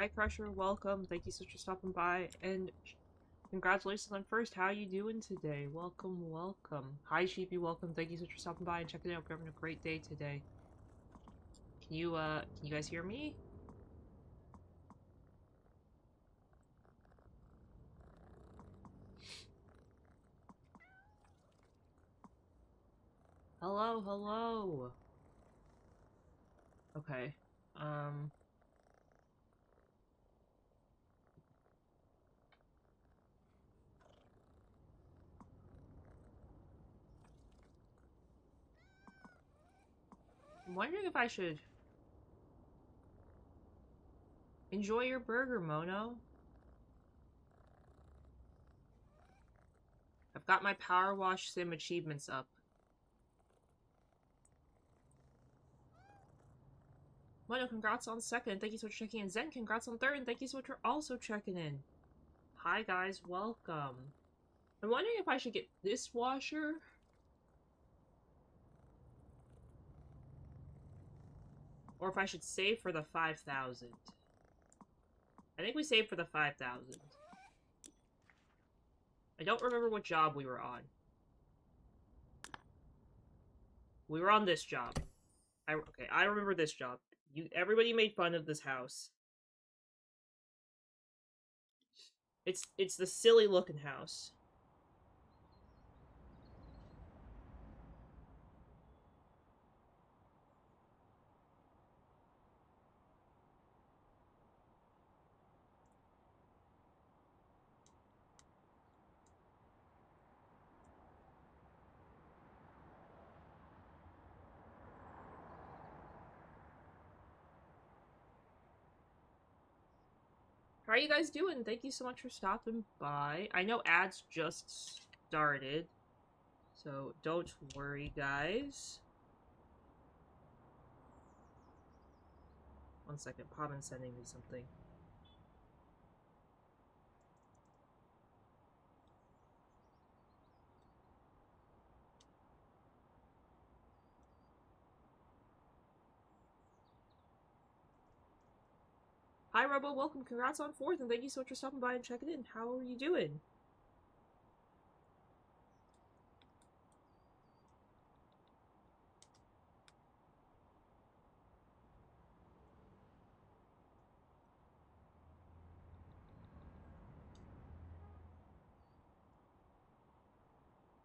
Hi Crusher, welcome. Thank you so much for stopping by, and congratulations on first. How you doing today? Welcome, welcome. Hi Sheepy, welcome. Thank you so much for stopping by and checking it out. We're having a great day today. Can you guys hear me? Hello, hello. Okay. Um. I'm wondering if I should enjoy your burger, Mono. I've got my Powerwash Sim achievements up. Mono, congrats on second. Thank you so much for checking in. Zen, congrats on third. And thank you so much for also checking in. Hi guys, welcome. I'm wondering if I should get this washer. Or if I should save for the 5,000. I think we saved for the 5,000. I don't remember what job we were on. We were on this job. Okay, I remember this job. Everybody made fun of this house. It's the silly looking house. How are you guys doing? Thank you so much for stopping by. I know ads just started, so don't worry, guys. One second, Pavin's sending me something. Hi, Robo, welcome. Congrats on fourth, and thank you so much for stopping by and checking in. How are you doing?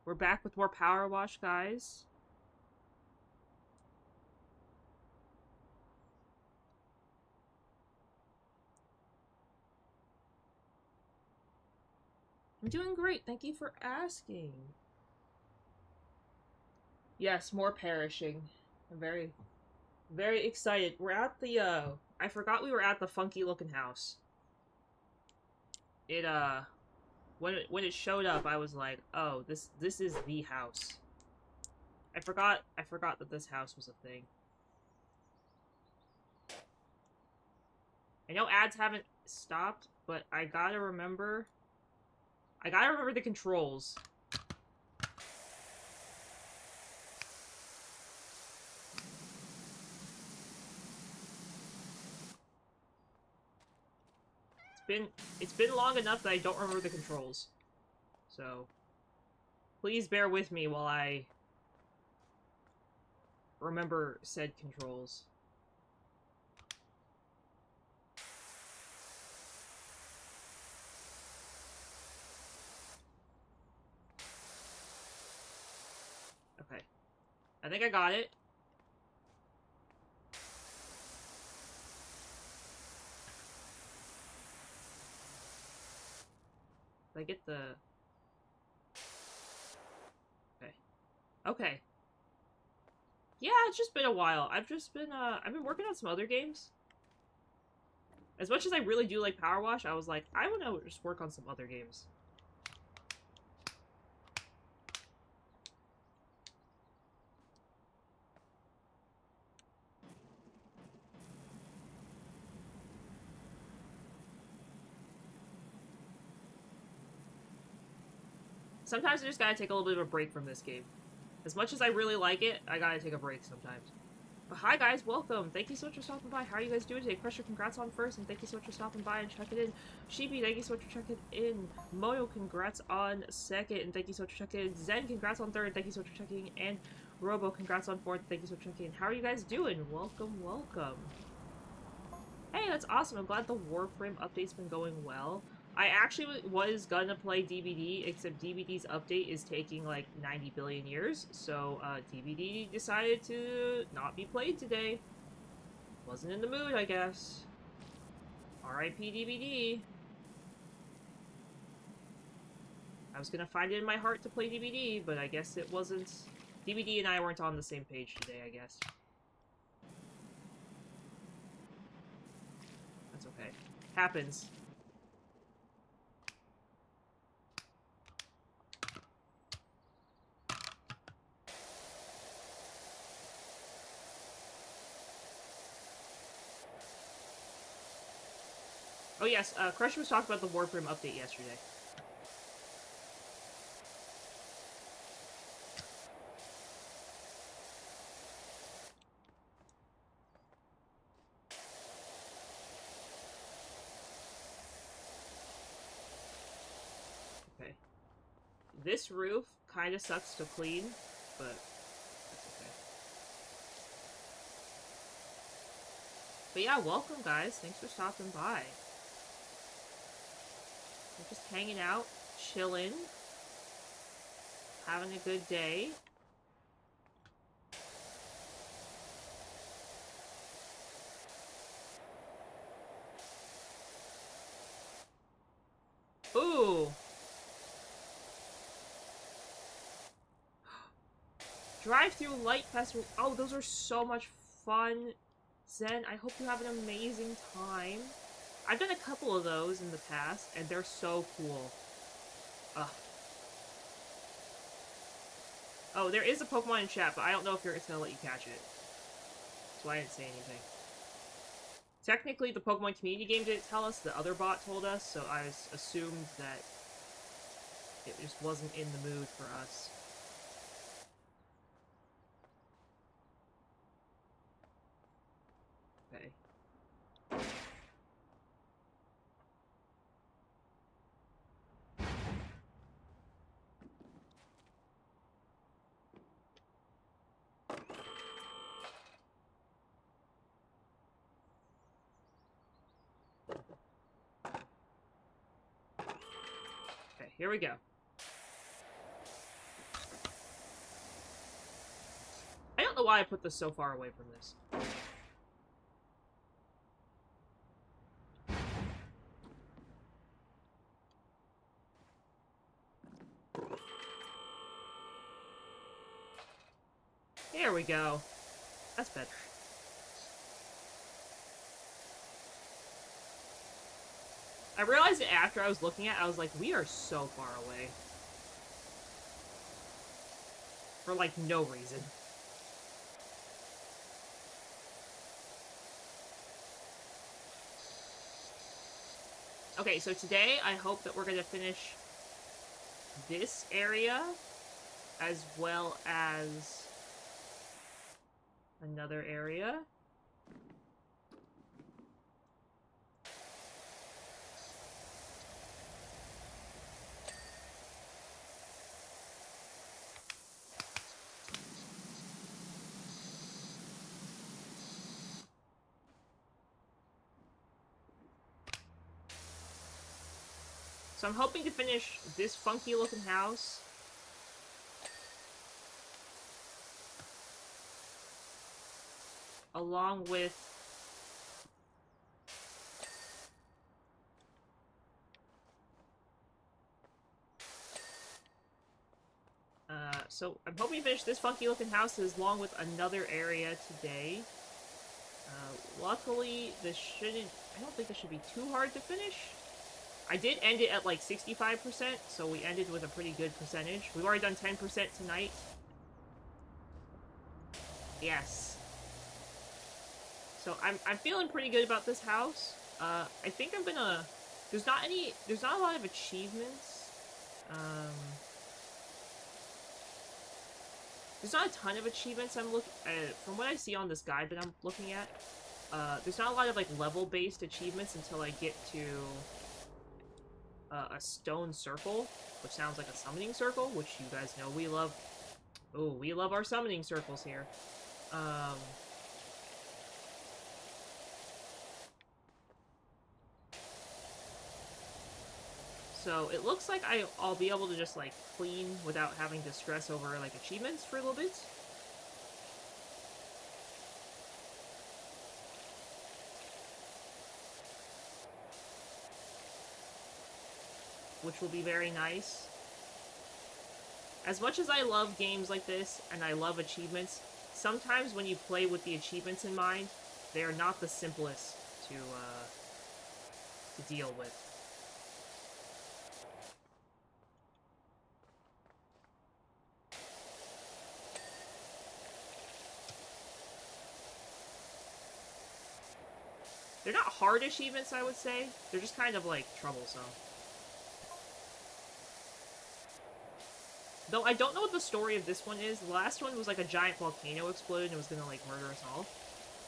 We're back with more Power Wash, guys. I'm doing great. Thank you for asking. Yes, more perishing. I'm very, very excited. We're at the, I forgot we were at the funky looking house. It, when it showed up, I was like, oh, this is the house. I forgot that this house was a thing. I know ads haven't stopped, but I gotta remember the controls. It's been long enough that I don't remember the controls. So, please bear with me while I remember said controls. Okay. I think I got it. Did I get the... Okay. Okay. Yeah, it's just been a while. I've been working on some other games. As much as I really do like Power Wash, I was like, I want to just work on some other games. Sometimes I just gotta take a little bit of a break from this game. As much as I really like it, I gotta take a break sometimes. But hi guys, welcome. Thank you so much for stopping by. How are you guys doing today? Crusher, congrats on first, and thank you so much for stopping by and checking in. Sheepy, thank you so much for checking in. Moyo, congrats on second, and thank you so much for checking in. Zen, congrats on third, thank you so much for checking in. And Robo, congrats on fourth, thank you so much for checking in. How are you guys doing? Welcome, welcome. Hey, that's awesome. I'm glad the Warframe update's been going well. I actually was gonna play DBD, except DBD's update is taking like 90 billion years, so DBD decided to not be played today. Wasn't in the mood, I guess. R.I.P. DBD. I was gonna find it in my heart to play DBD, but I guess it wasn't. DBD and I weren't on the same page today, I guess. That's okay. Happens. Oh yes, Crusher was talking about the Warframe update yesterday. Okay. This roof kind of sucks to clean, but that's okay. But yeah, welcome guys. Thanks for stopping by. We're just hanging out, chilling, having a good day. Ooh! Drive-through light festival. Oh, those are so much fun. Zen, I hope you have an amazing time. I've done a couple of those in the past, and they're so cool. Ugh. Oh, there is a Pokemon in chat, but I don't know if it's gonna let you catch it. So I didn't say anything. Technically, the Pokemon community game didn't tell us, the other bot told us, so I assumed that it just wasn't in the mood for us. Okay. Okay, here we go. I don't know why I put this so far away from this. There we go. That's better. I realized it after I was looking at it, I was like, we are so far away. For, like, no reason. Okay, so today I hope that we're gonna finish this area as well as another area. So I'm hoping to finish this funky looking house. Along with so I'm hoping to finish this funky looking house along with another area today. Luckily, I don't think this should be too hard to finish. I did end it at like 65%, so we ended with a pretty good percentage. We've already done 10% tonight. Yes. So I'm feeling pretty good about this house. I think I'm gonna... There's not a lot of achievements. There's not a ton of achievements I'm looking from what I see on this guide that I'm looking at. There's not a lot of like level-based achievements until I get to a stone circle, which sounds like a summoning circle, which you guys know we love. Oh, we love our summoning circles here. So it looks like I'll be able to just like clean without having to stress over like achievements for a little bit. Which will be very nice. As much as I love games like this, and I love achievements, sometimes when you play with the achievements in mind, they are not the simplest to deal with. They're not hard achievements, I would say. They're just kind of, like, troublesome. Though I don't know what the story of this one is. The last one was like a giant volcano exploded and was gonna like murder us all.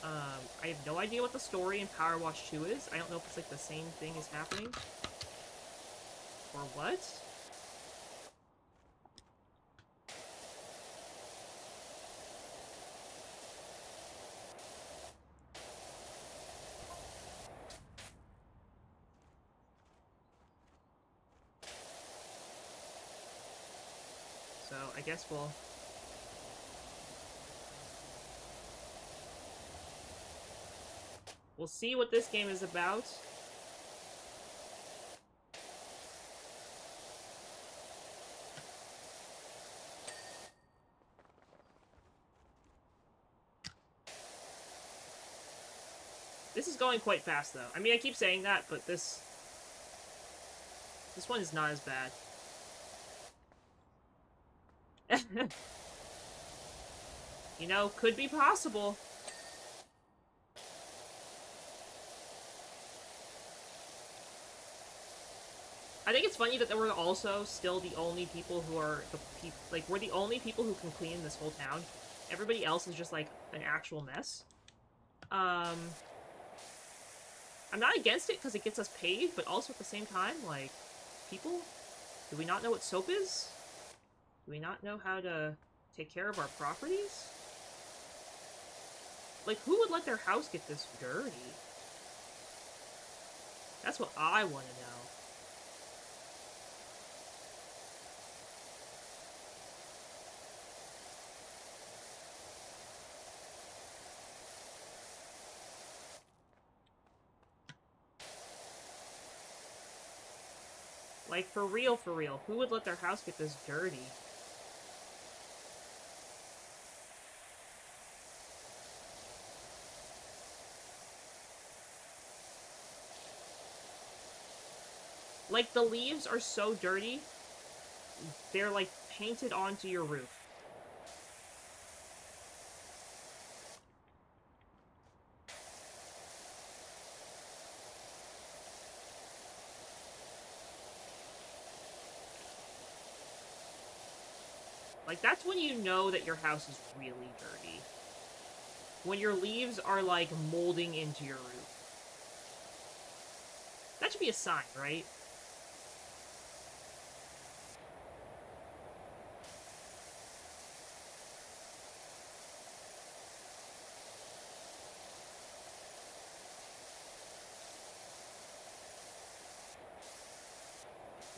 I have no idea what the story in Powerwash 2 is. I don't know if it's like the same thing is happening. Or what? So, I guess we'll see what this game is about. This is going quite fast, though. I mean, I keep saying that, but this one is not as bad. You know, could be possible. I think it's funny that we're also still the only people who are we're the only people who can clean this whole town. Everybody else is just like an actual mess. I'm not against it because it gets us paid, but also at the same time, like, people, do we not know what soap is? Do we not know how to take care of our properties? Like, who would let their house get this dirty? That's what I want to know. Like, for real, who would let their house get this dirty? Like, the leaves are so dirty, they're, like, painted onto your roof. Like, that's when you know that your house is really dirty. When your leaves are, like, molding into your roof. That should be a sign, right?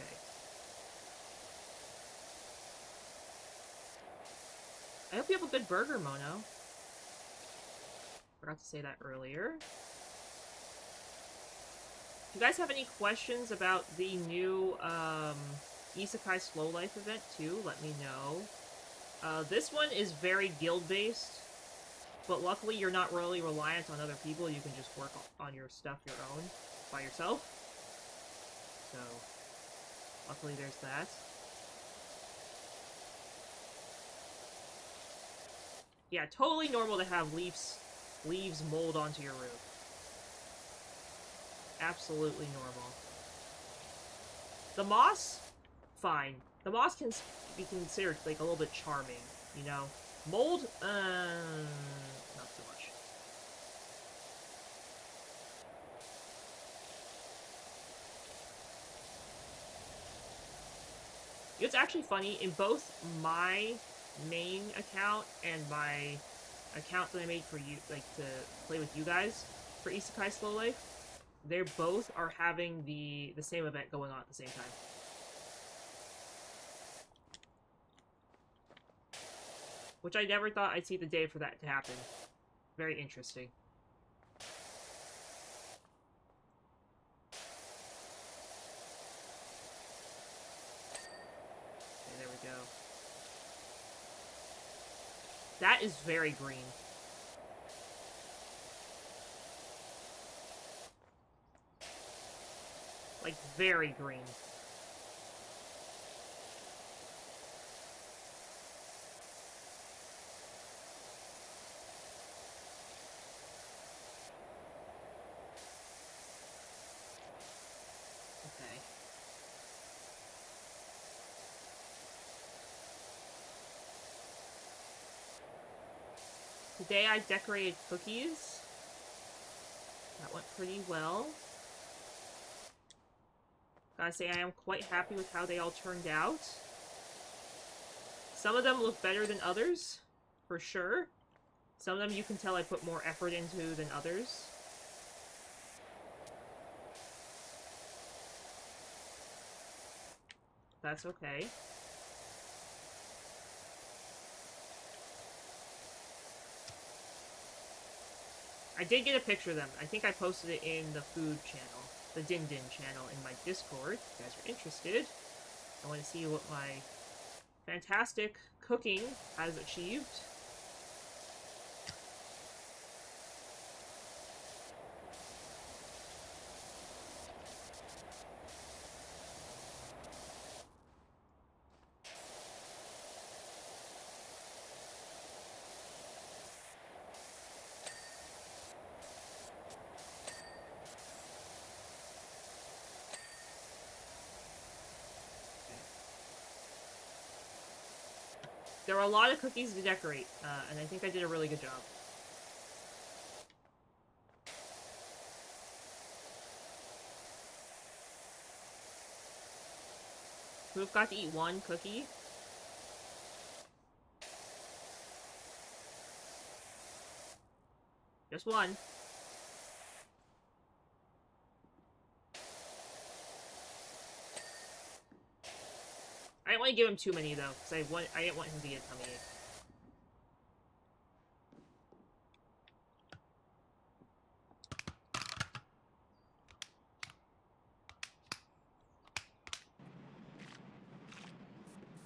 Okay. I hope you have a good burger, Mono. Forgot to say that earlier. If you guys have any questions about the new, Isekai Slow Life event, too, let me know. This one is very guild-based, but luckily you're not really reliant on other people. You can just work on your stuff your own, by yourself. So, luckily there's that. Yeah, totally normal to have leaves mold onto your roof. Absolutely normal. The moss? Fine. The moss can be considered, like, a little bit charming, you know? Mold? Not so much. It's actually funny, in both my main account and my account that I made for you, like, to play with you guys for Isekai Slow Life, they both are having the same event going on at the same time. Which I never thought I'd see the day for that to happen. Very interesting. Okay, there we go. That is very green. Like, very green. Okay. Today I decorated cookies. That went pretty well. Gotta say, I am quite happy with how they all turned out. Some of them look better than others, for sure. Some of them you can tell I put more effort into than others. That's okay. I did get a picture of them. I think I posted it in the food channel, the Din Din channel in my Discord. If you guys are interested, I want to see what my fantastic cooking has achieved. There were a lot of cookies to decorate, and I think I did a really good job. Who have got to eat one cookie? Just one. I didn't want to give him too many, though, because I didn't want him to get a tummy ache.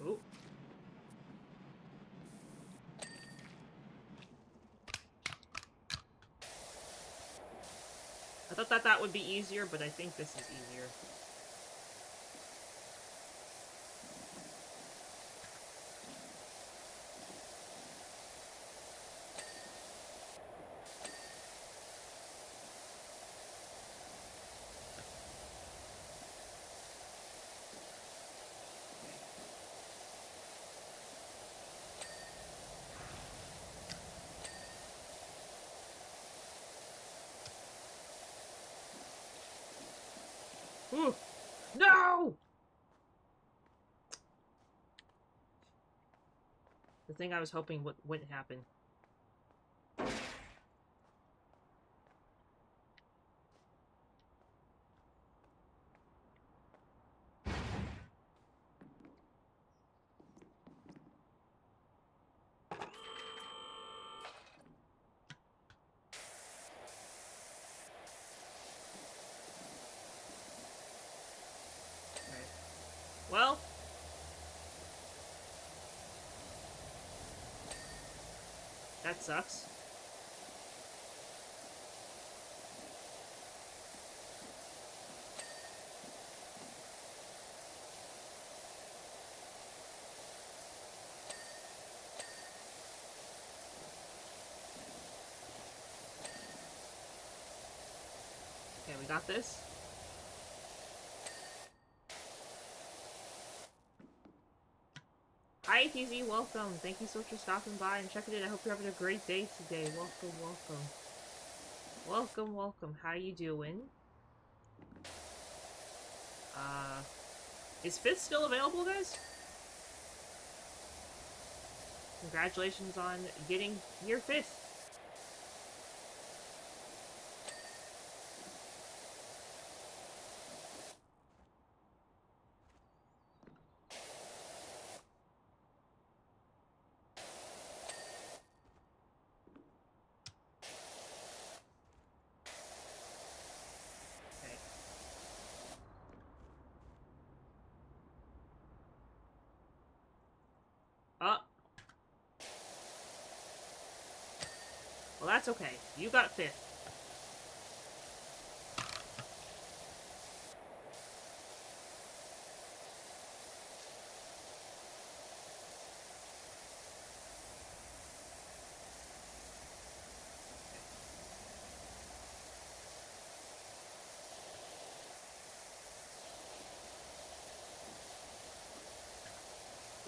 Ooh. I thought that would be easier, but I think this is easier. Ooh! No! The thing I was hoping wouldn't happen. Well, that sucks. Okay, we got this. Hi, TZ, welcome. Thank you so much for stopping by and checking in. I hope you're having a great day today. Welcome, welcome. Welcome, welcome. How you doing? Is 5th still available, guys? Congratulations on getting your 5th. Okay. Well, that's okay. You got 5th.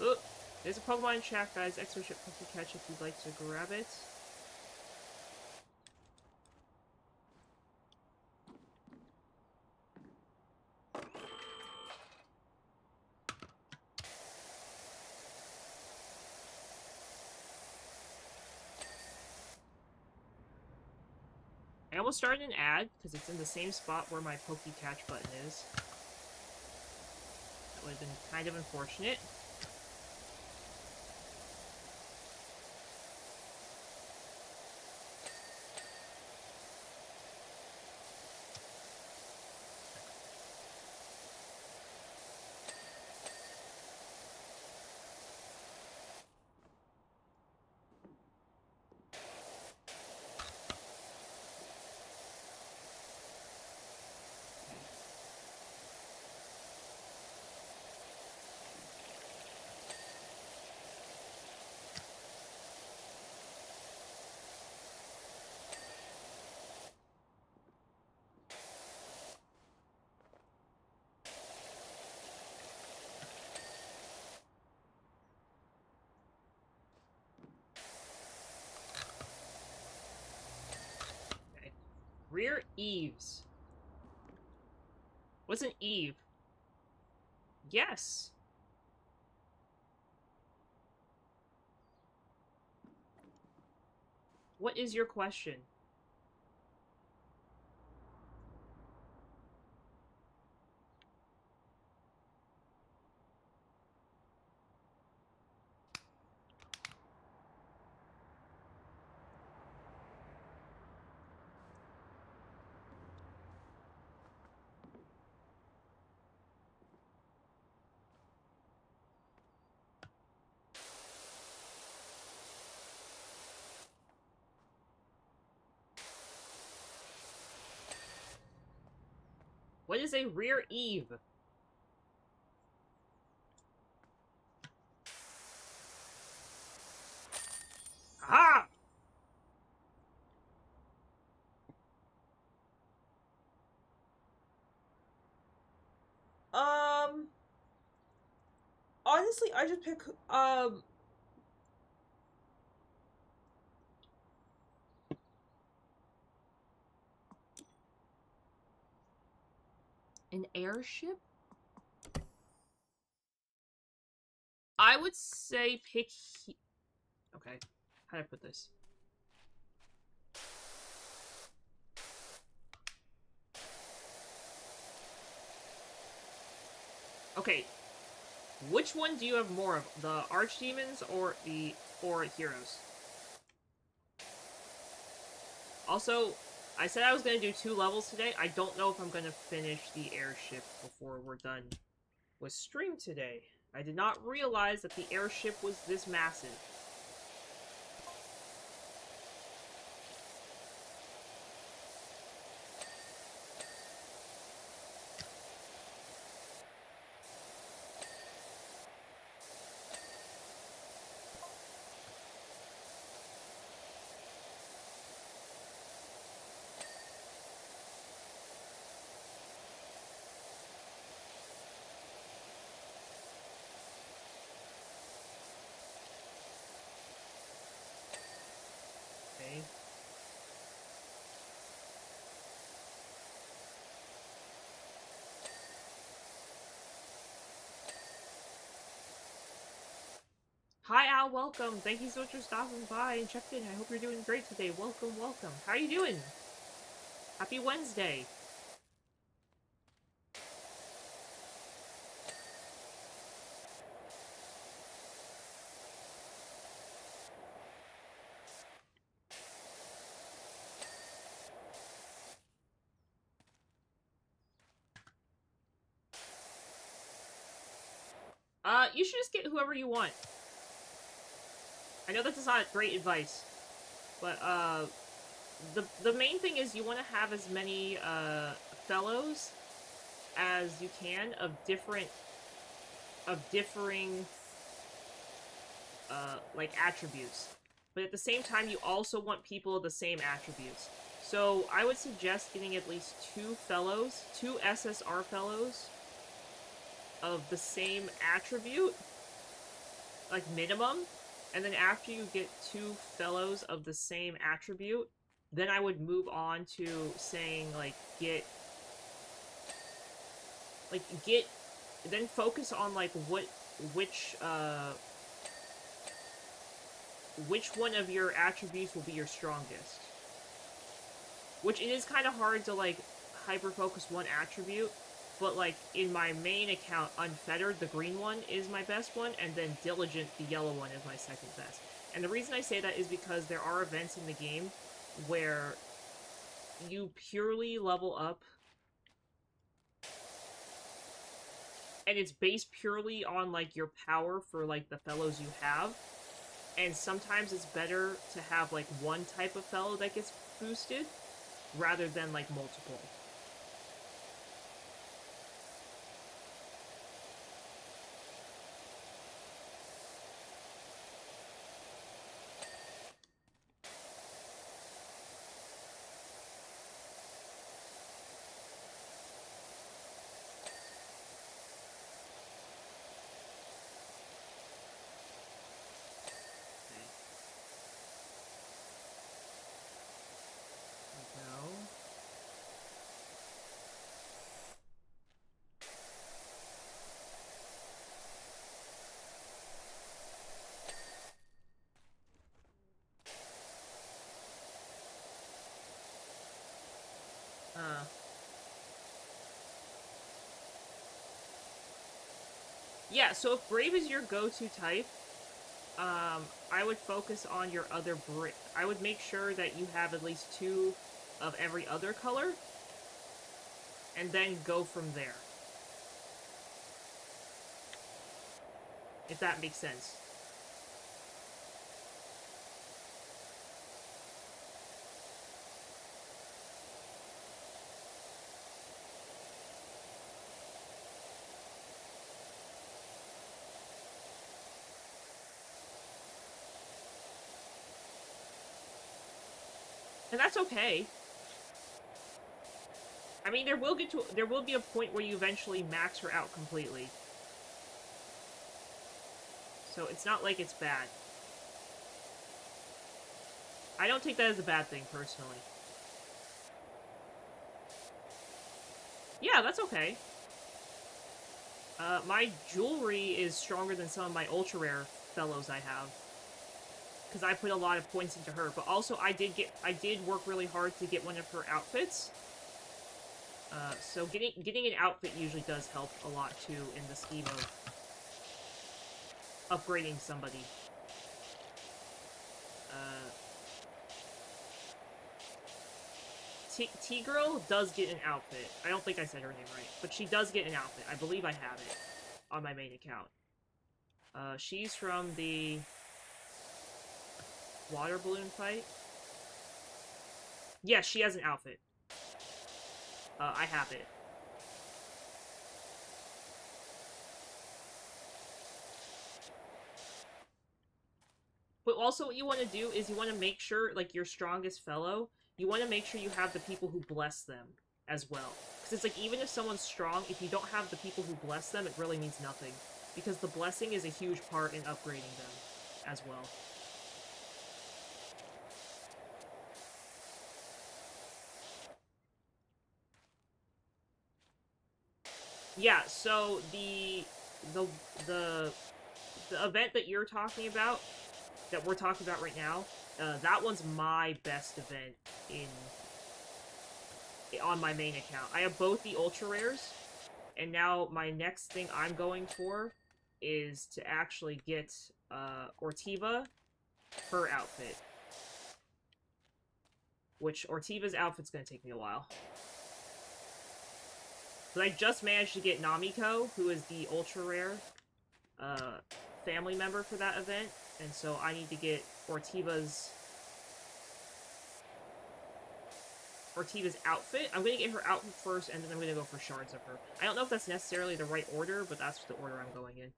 Oop. There's a Pokemon chat, guys. Extra ship catch if you'd like to grab it. I almost started an ad, because it's in the same spot where my Catch button is. That would have been kind of unfortunate. Okay. Rear eaves. What's an eave? Yes. What is your question? What is a rear eave? Ah! Honestly, I just pick, an airship? I would say pick okay, how do I put this? Okay, which one do you have more of? The archdemons or the heroes? Also, I said I was gonna do 2 levels today. I don't know if I'm gonna finish the airship before we're done with stream today. I did not realize that the airship was this massive. Al, welcome. Thank you so much for stopping by and checking in. I hope you're doing great today. Welcome, welcome. How are you doing? Happy Wednesday. You should just get whoever you want. I know that's not great advice, but, the main thing is you want to have as many, fellows as you can of differing, like, attributes. But at the same time, you also want people of the same attributes. So, I would suggest getting at least two SSR fellows, of the same attribute, like minimum, and then after you get two fellows of the same attribute, then I would move on to saying, like, then focus on, like, which one of your attributes will be your strongest. Which it is kind of hard to, like, hyper-focus one attribute, but, like, in my main account, Unfettered, the green one, is my best one, and then Diligent, the yellow one, is my second best. And the reason I say that is because there are events in the game where you purely level up, and it's based purely on, like, your power for, like, the fellows you have, and sometimes it's better to have, like, one type of fellow that gets boosted, rather than, like, multiple. Yeah, so if Brave is your go-to type, I would focus on your other I would make sure that you have at least two of every other color, and then go from there. If that makes sense. And that's okay. I mean, there will be a point where you eventually max her out completely. So it's not like it's bad. I don't take that as a bad thing, personally. Yeah, that's okay. My jewelry is stronger than some of my ultra rare fellows I have. Because I put a lot of points into her, but also I did work really hard to get one of her outfits. So getting an outfit usually does help a lot too in the scheme of upgrading somebody. T-Girl does get an outfit. I don't think I said her name right, but she does get an outfit. I believe I have it on my main account. She's from the water balloon fight. Yes, she has an outfit. I have it. But also what you want to do is you want to make sure, like, your strongest fellow, you want to make sure you have the people who bless them as well. Because it's like, even if someone's strong, if you don't have the people who bless them, it really means nothing. Because the blessing is a huge part in upgrading them as well. Yeah, so the the event that you're talking about, that we're talking about right now, that one's my best event on my main account. I have both the ultra rares, and now my next thing I'm going for is to actually get Ortiva, her outfit. Which Ortiva's outfit's gonna take me a while. But I just managed to get Namiko, who is the ultra rare family member for that event, and so I need to get Ortiva's outfit. I'm gonna get her outfit first, and then I'm gonna go for shards of her. I don't know if that's necessarily the right order, but that's the order I'm going in.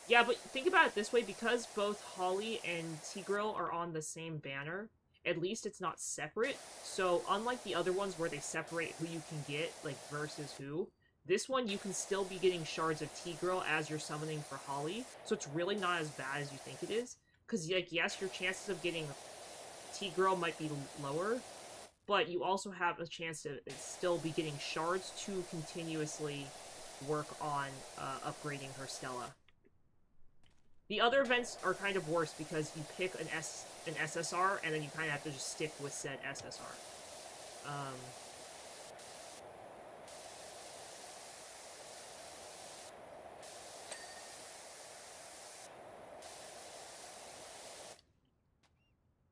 Yeah, but think about it this way, because both Holly and Tigreal are on the same banner, at least it's not separate. So unlike the other ones where they separate who you can get, like, versus who, this one you can still be getting shards of Tigreal as you're summoning for Holly, so it's really not as bad as you think it is. Because, like, yes, your chances of getting Tigreal might be lower, but you also have a chance to still be getting shards to continuously work on upgrading her Stella. The other events are kind of worse because you pick an SSR, and then you kind of have to just stick with said SSR.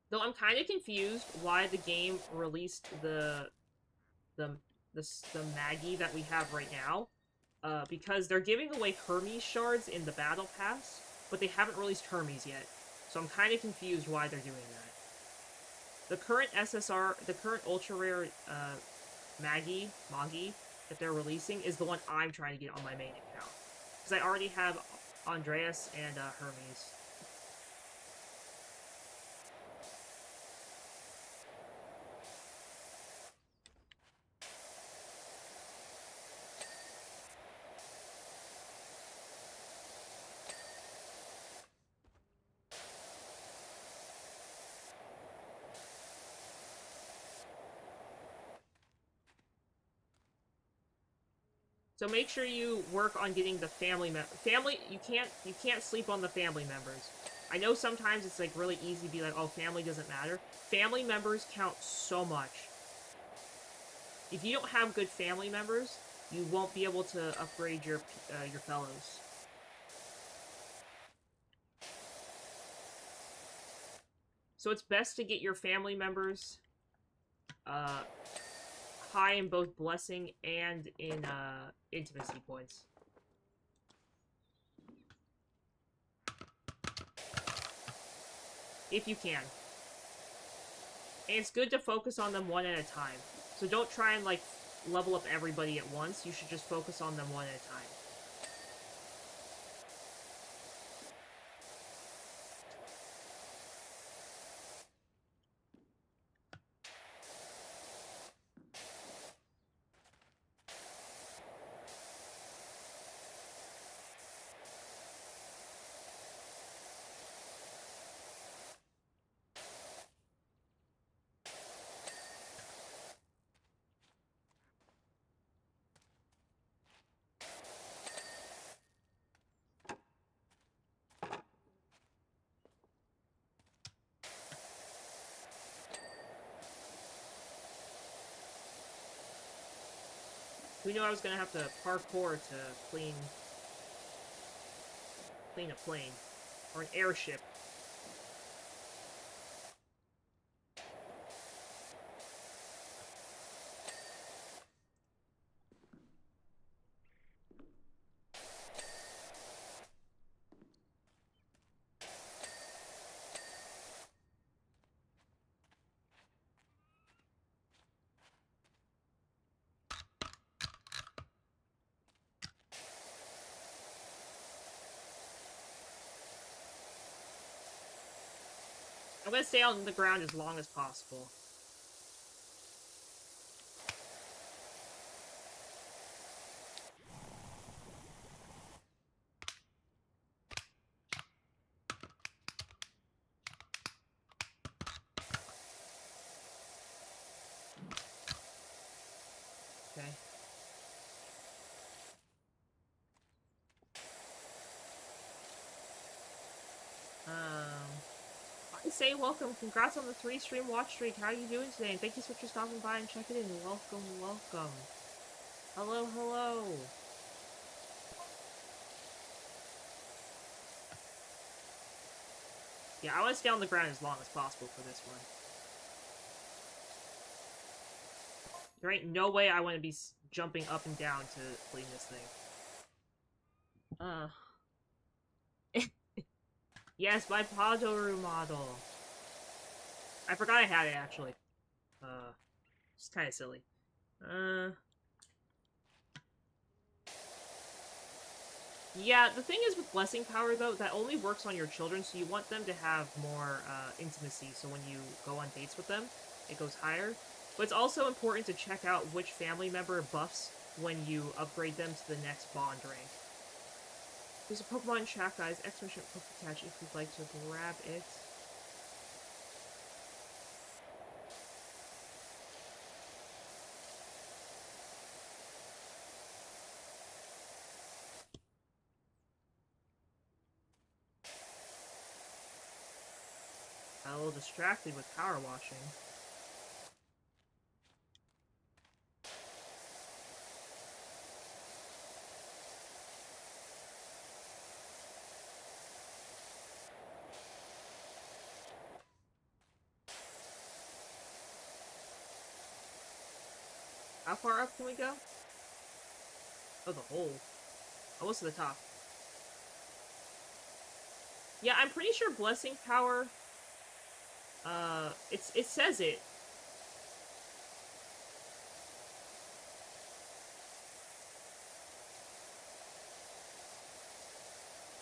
Though I'm kind of confused why the game released the Maggie that we have right now, because they're giving away Hermes shards in the Battle Pass, but they haven't released Hermes yet. So I'm kind of confused why they're doing that. The current SSR, the current ultra rare Maggie that they're releasing is the one I'm trying to get on my main account, because I already have Andreas and Hermes. So make sure you work on getting the family. You can't sleep on the family members. I know sometimes it's like really easy to be like, oh, family doesn't matter. Family members count so much. If you don't have good family members, you won't be able to upgrade your fellows. So it's best to get your family members high in both blessing and in intimacy points. If you can. And it's good to focus on them one at a time. So don't try and, like, level up everybody at once. You should just focus on them one at a time. We knew I was gonna have to parkour to clean a plane. Or an airship. I'm gonna stay on the ground as long as possible. Okay. Say welcome. Congrats on the 3-stream watch streak. How are you doing today? And thank you so much for stopping by and checking in. Welcome, welcome. Hello, hello. Yeah, I want to stay on the ground as long as possible for this one. There ain't no way I want to be jumping up and down to clean this thing. Yes, my Padoru model. I forgot I had it, actually. It's kind of silly. Yeah, the thing is with blessing power, though, that only works on your children, so you want them to have more, intimacy, so when you go on dates with them, it goes higher. But it's also important to check out which family member buffs when you upgrade them to the next bond rank. There's a Pokemon chat, guys, exclamation attach if you'd like to grab it. A little distracted with power washing. How far up can we go? Oh, the hole. Almost to the top. Yeah, I'm pretty sure blessing power... it says it.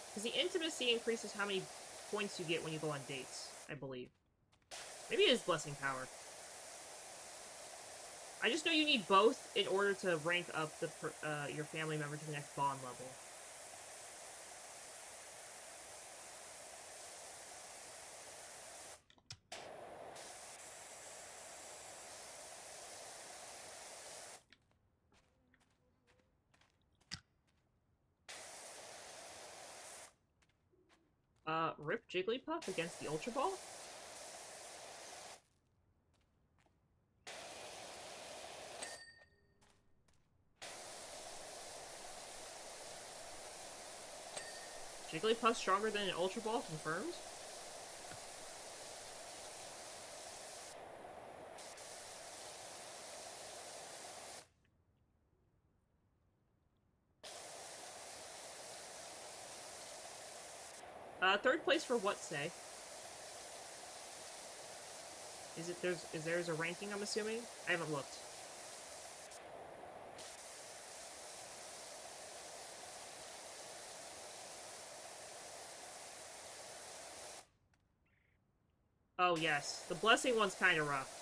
Because the intimacy increases how many points you get when you go on dates, I believe. Maybe it is blessing power. I just know you need both in order to rank up the your family member to the next bond level. Rip Jigglypuff against the Ultra Ball? Jigglypuff stronger than an Ultra Ball, confirmed? Third place for what, say? Is there's a ranking, I'm assuming? I haven't looked. Oh, yes. The blessing one's kind of rough.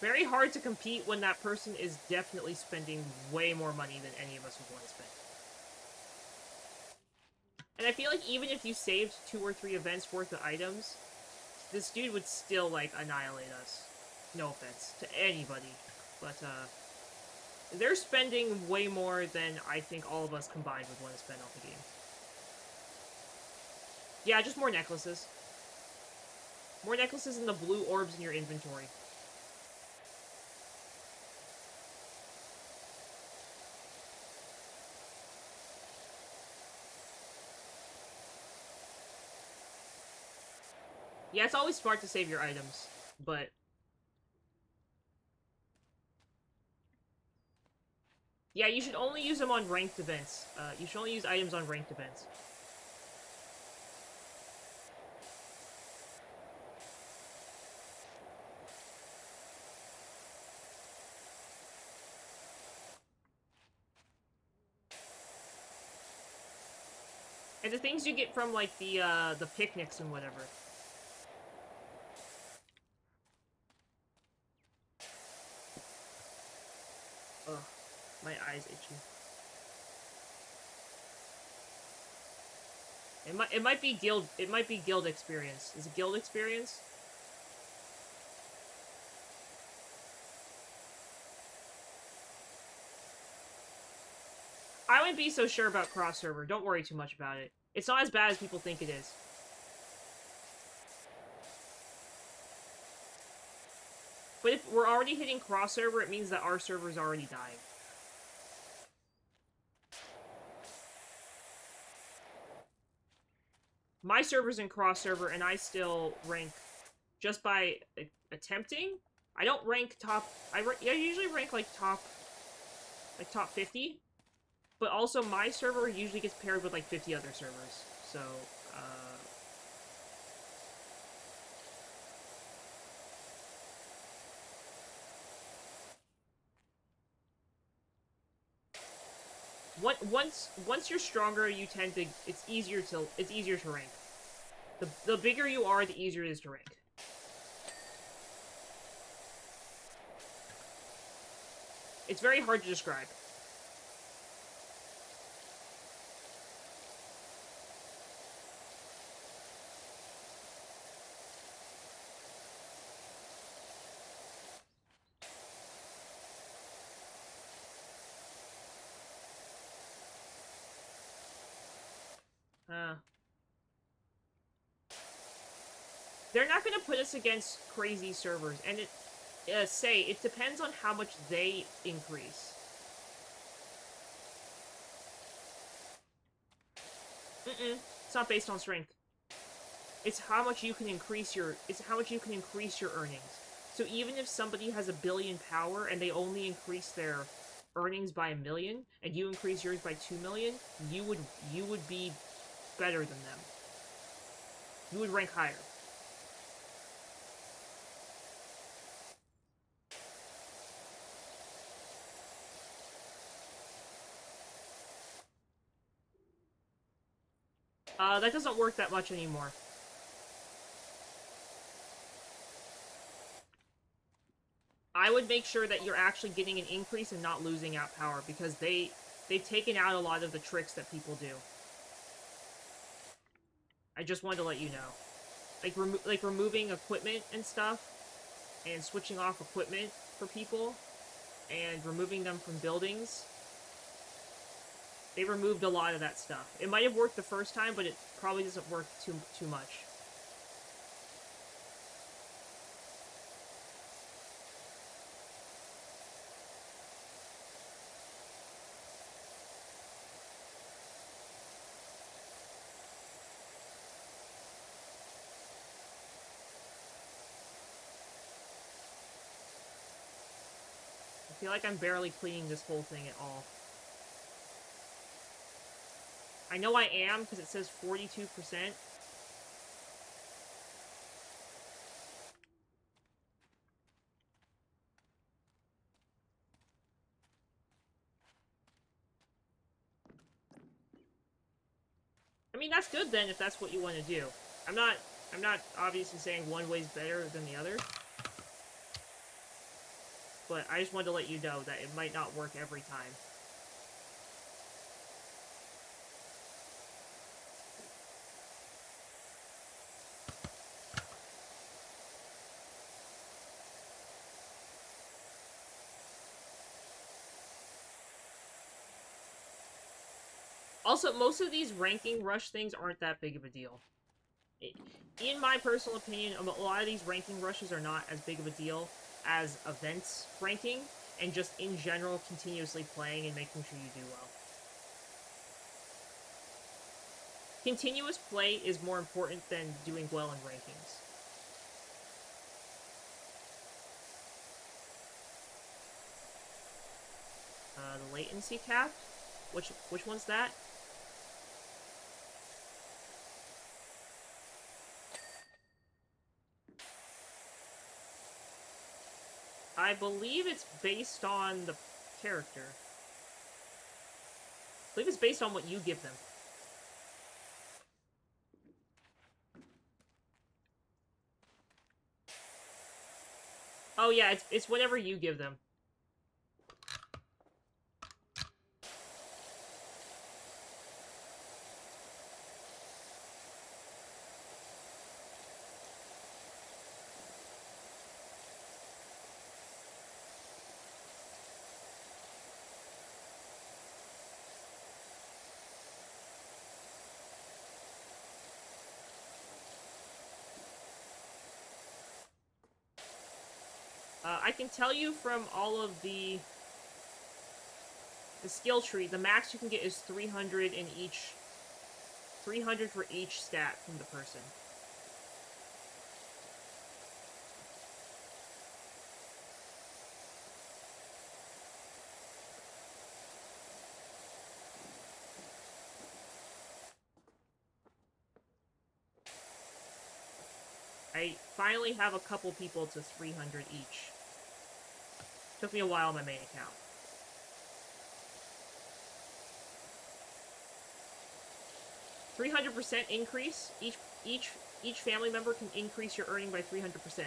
Very hard to compete when that person is definitely spending way more money than any of us would want to spend. And I feel like even if you saved 2 or 3 events worth of items, this dude would still, like, annihilate us. No offense to anybody. But, they're spending way more than I think all of us combined would want to spend on the game. Yeah, just more necklaces. More necklaces and the blue orbs in your inventory. Yeah, it's always smart to save your items, but... Yeah, you should only use them on ranked events. You should only use items on ranked events. And the things you get from, like, the picnics and whatever. Ugh, my eye's itchy. It might be guild experience. Is it guild experience? I wouldn't be so sure about cross-server. Don't worry too much about it. It's not as bad as people think it is. But if we're already hitting cross-server, it means that our server's already dying. My server's in cross-server, and I still rank just by attempting. I don't rank top... I usually rank, like, top 50. But also, my server usually gets paired with, like, 50 other servers. So, once you're stronger, you tend to... It's easier to rank. The bigger you are, the easier it is to rank. It's very hard to describe. They're not going to put us against crazy servers, and it depends on how much they increase. It's not based on strength. It's how much you can increase your earnings. So even if somebody has 1 billion power and they only increase their earnings by 1 million, and you increase yours by 2 million, you would be better than them. You would rank higher. That doesn't work that much anymore. I would make sure that you're actually getting an increase and not losing out power, because they've taken out a lot of the tricks that people do. I just wanted to let you know. Like removing equipment and stuff, and switching off equipment for people, and removing them from buildings. They removed a lot of that stuff. It might have worked the first time, but it probably doesn't work too much. I feel like I'm barely cleaning this whole thing at all. I know I am, because it says 42%. I mean, that's good then, if that's what you want to do. I'm not obviously saying one way's better than the other. But I just wanted to let you know that it might not work every time. Also, most of these ranking rush things aren't that big of a deal. In my personal opinion, a lot of these ranking rushes are not as big of a deal as events ranking, and just in general continuously playing and making sure you do well. Continuous play is more important than doing well in rankings. The latency cap? Which one's that? I believe it's based on the character. I believe it's based on what you give them. Oh yeah, it's whatever you give them. I can tell you from all of the skill tree, the max you can get is 300 in each, 300 for each stat from the person. I finally have a couple people to 300 each. Took me a while on my main account. $300% increase. Each family member can increase your earning by 300%.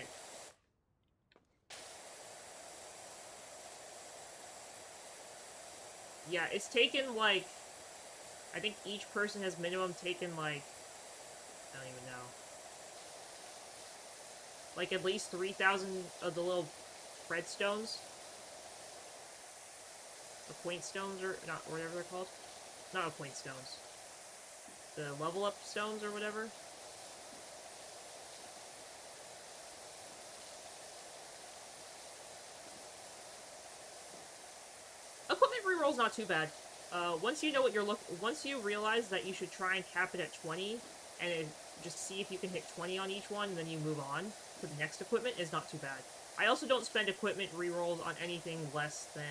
Yeah, it's taken like, I think each person has minimum taken like, I don't even know, like at least 3,000 of the little redstones. The point stones, or not, or whatever they're called. Not point stones. The level up stones or whatever. Equipment reroll's not too bad. Once you know what you're once you realize that you should try and cap it at 20, and just see if you can hit 20 on each one, and then you move on to the next equipment, is not too bad. I also don't spend equipment rerolls on anything less than,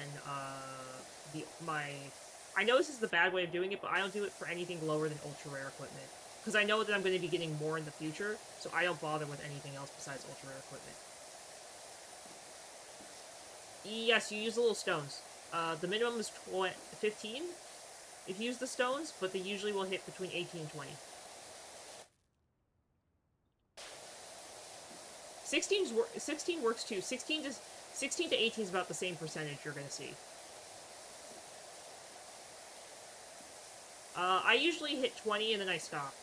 I know this is the bad way of doing it, but I don't do it for anything lower than ultra-rare equipment. Because I know that I'm going to be getting more in the future, so I don't bother with anything else besides ultra-rare equipment. Yes, you use the little stones. The minimum is 15 if you use the stones, but they usually will hit between 18 and 20. 16 works too. 16 to 18 is about the same percentage you're going to see. I usually hit 20 and then I stop.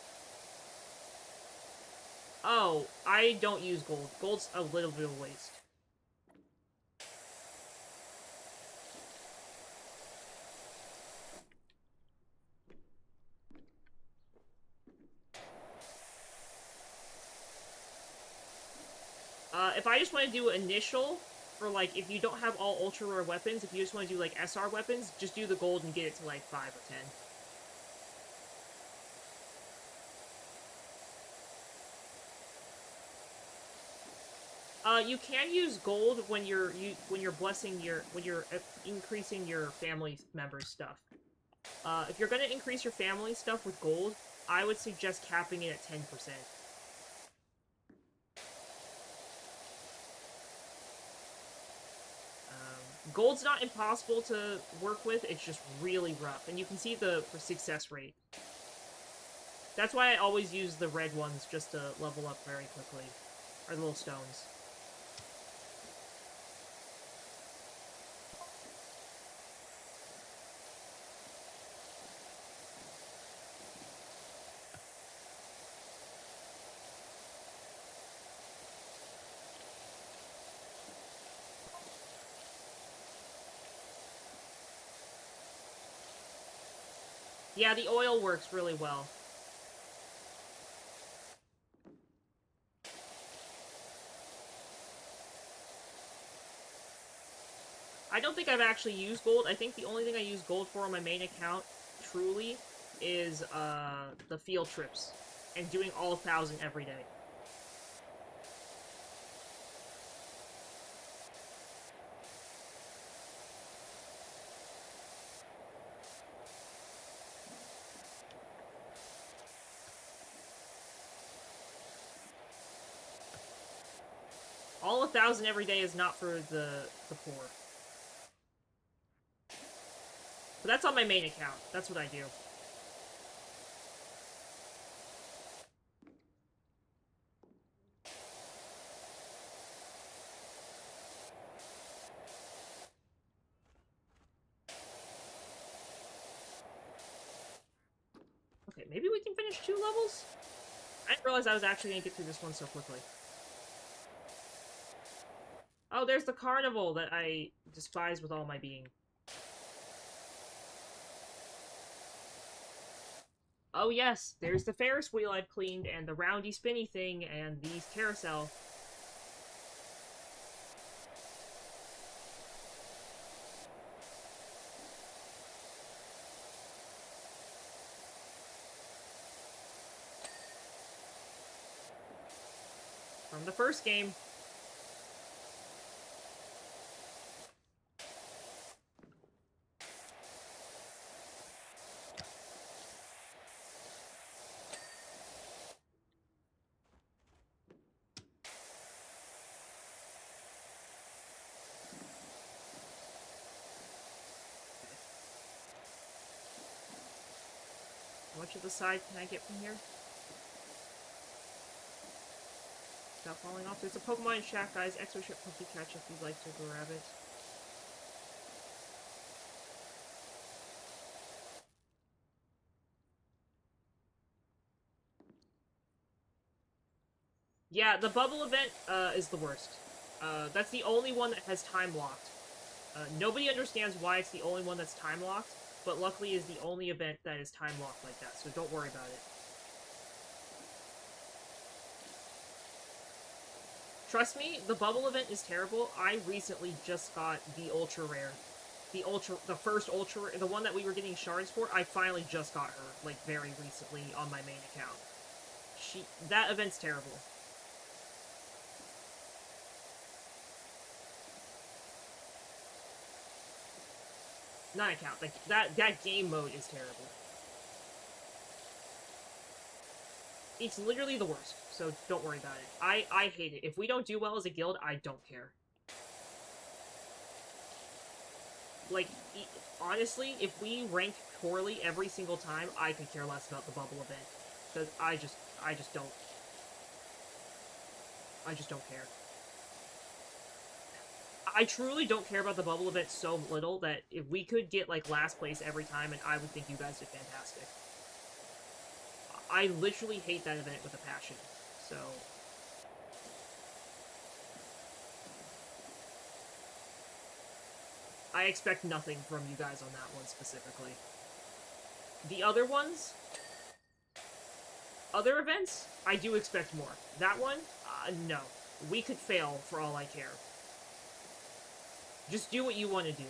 Oh, I don't use gold. Gold's a little bit of a waste. If I just want to do initial, for like, if you don't have all ultra rare weapons, if you just want to do like SR weapons, just do the gold and get it to like 5 or 10. You can use gold when you're increasing your family members' stuff. If you're gonna increase your family stuff with gold, I would suggest capping it at 10%. Gold's not impossible to work with, it's just really rough, and you can see the success rate. That's why I always use the red ones, just to level up very quickly. Or the little stones. Yeah, the oil works really well. I don't think I've actually used gold. I think the only thing I use gold for on my main account, truly, is the field trips. And doing all 1,000 every day. All 1,000 every day is not for the poor. But that's on my main account. That's what I do. Okay, maybe we can finish 2 levels? I didn't realize I was actually going to get through this one so quickly. Oh, there's the carnival that I despise with all my being. Oh yes, there's the Ferris wheel I've cleaned, and the roundy spinny thing, and the carousel. From the first game. How much of the side can I get from here? Without falling off. There's a Pokemon in Shack, guys. Exo Ship Pumpkin Catch if you'd like to grab it. Yeah, the bubble event is the worst. That's the only one that has time locked. Nobody understands why it's the only one that's time locked, but luckily is the only event that is time locked like that, so don't worry about it. Trust me, the bubble event is terrible. I recently just got the ultra rare. The first ultra, the one that we were getting shards for, I finally just got her, like, very recently on my main account. That event's terrible. Not account, like, that game mode is terrible. It's literally the worst, so don't worry about it. I hate it. If we don't do well as a guild, I don't care. Like, honestly, if we rank poorly every single time, I could care less about the bubble event. Because I just don't. I just don't care. I truly don't care about the bubble event so little that if we could get, like, last place every time, and I would think you guys did fantastic. I literally hate that event with a passion, so... I expect nothing from you guys on that one specifically. The other ones... Other events, I do expect more. That one, no. We could fail for all I care. Just do what you want to do.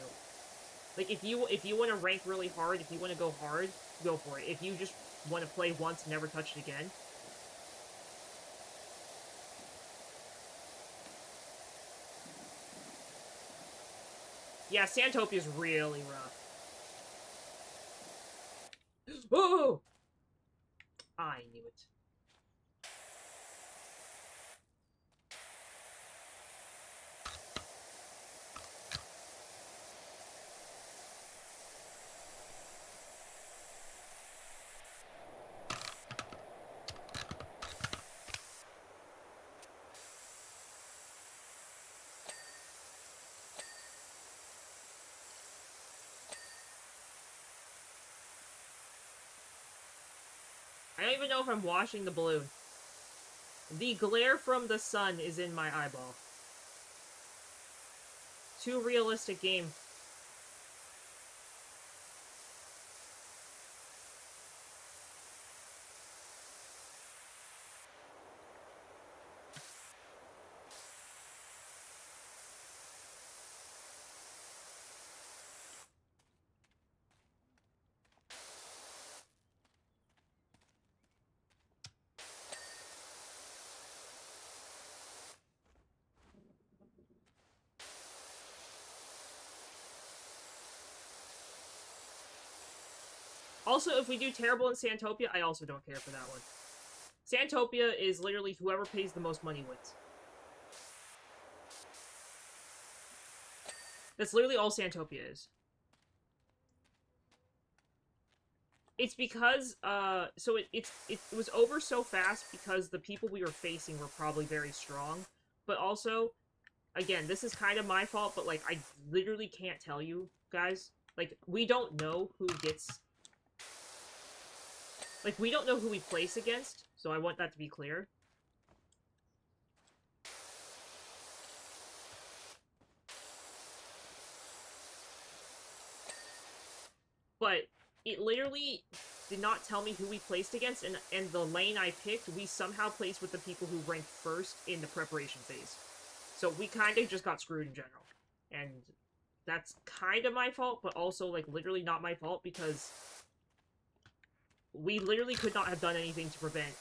Like, if you want to rank really hard, if you want to go hard, go for it. If you just want to play once and never touch it again... Yeah, Santopia's really rough. Oh! I knew it. I don't even know if I'm washing the balloon. The glare from the sun is in my eyeball. Too realistic game. Also, if we do terrible in Santopia, I also don't care for that one. Santopia is literally whoever pays the most money wins. That's literally all Santopia is. It's because, so it was over so fast because the people we were facing were probably very strong. But also, again, this is kind of my fault, but, like, I literally can't tell you guys. Like, we don't know who gets... Like, we don't know who we place against, so I want that to be clear. But it literally did not tell me who we placed against, and the lane I picked, we somehow placed with the people who ranked first in the preparation phase. So we kind of just got screwed in general. And that's kind of my fault, but also, like, literally not my fault, because we literally could not have done anything to prevent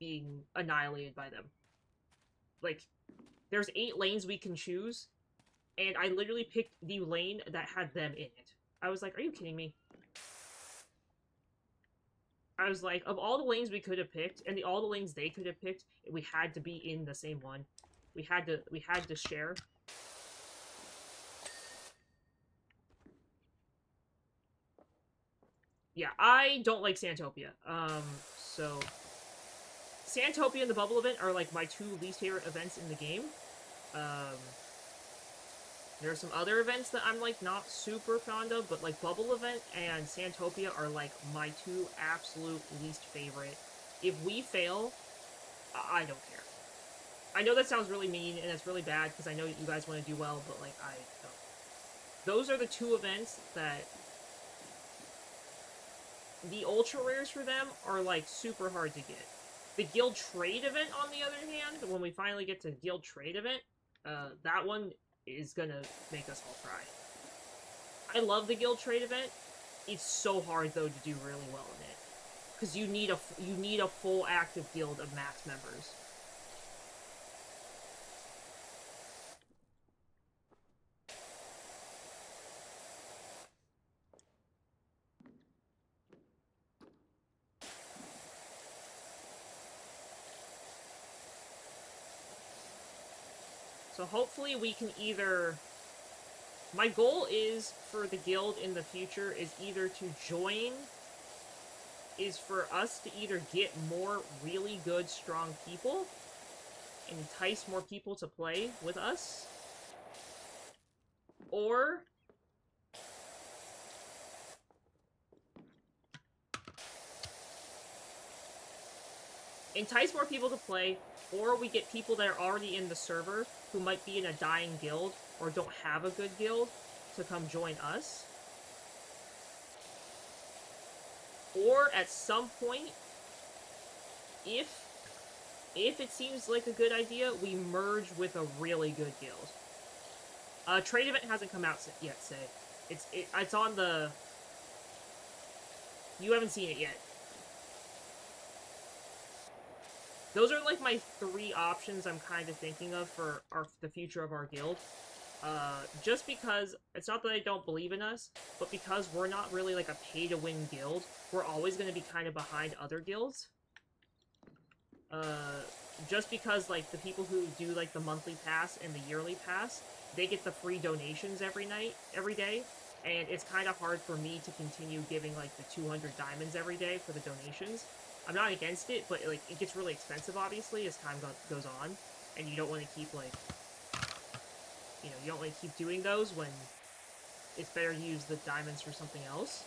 being annihilated by them. like, there's 8 lanes we can choose, and I literally picked the lane that had them in it. I was like, are you kidding me? I was like, of all the lanes we could have picked, and all the lanes they could have picked, we had to be in the same one. We had to share. Yeah, I don't like Santopia. So Santopia and the Bubble event are like my 2 least favorite events in the game. Um, there are some other events that I'm like not super fond of, but like Bubble event and Santopia are like my 2 absolute least favorite. If we fail, I don't care. I know that sounds really mean and it's really bad because I know you guys want to do well, but like I don't. Those are the 2 events that the ultra rares for them are like super hard to get. The guild trade event, on the other hand, when we finally get to guild trade event, that one is gonna make us all cry. I love the guild trade event. It's so hard though to do really well in it because you need a full active guild of max members. So hopefully we can either... My goal is, for the guild in the future, is either to join... is for us to either get more really good, strong people, and entice more people to play with us, or... entice more people to play, or we get people that are already in the server who might be in a dying guild or don't have a good guild to come join us. Or at some point, if it seems like a good idea, we merge with a really good guild. Trade event hasn't come out yet, say. It's on the... You haven't seen it yet. Those are like my 3 options I'm kind of thinking of for the future of our guild. Just because, it's not that I don't believe in us, but because we're not really like a pay-to-win guild, we're always going to be kind of behind other guilds. Just because like the people who do like the monthly pass and the yearly pass, they get the free donations every day, and it's kind of hard for me to continue giving like the 200 diamonds every day for the donations. I'm not against it, but like it gets really expensive obviously as time goes on, and you don't want to keep like, you know, you don't want to keep doing those when it's better to use the diamonds for something else.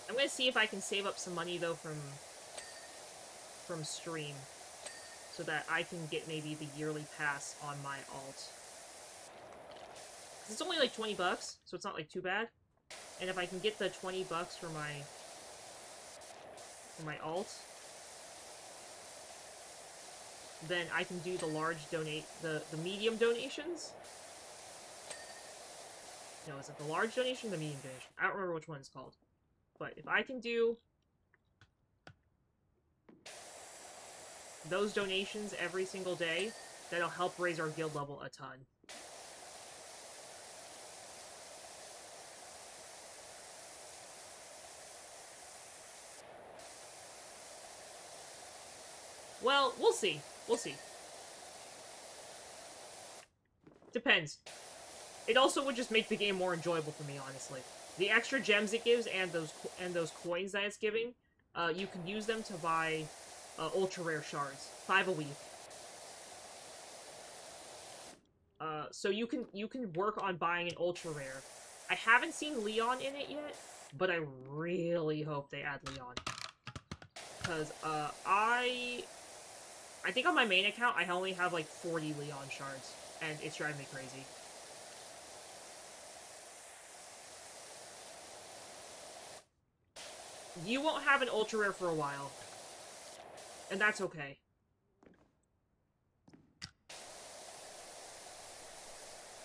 I'm gonna see if I can save up some money though from stream, so that I can get maybe the yearly pass on my alt. It's only like 20 bucks, so it's not like too bad. And if I can get the 20 bucks for my alt, then I can do the the medium donations. No, is it the large donation or the medium donation? I don't remember which one it's called. But if I can do those donations every single day, that'll help raise our guild level a ton. Well, we'll see. We'll see. Depends. It also would just make the game more enjoyable for me, honestly. The extra gems it gives and those coins that it's giving, you can use them to buy ultra rare shards, 5 a week. So you can work on buying an ultra rare. I haven't seen Leon in it yet, but I really hope they add Leon. Because I think on my main account I only have like 40 Leon shards, and it's driving me crazy. You won't have an ultra rare for a while. And that's okay.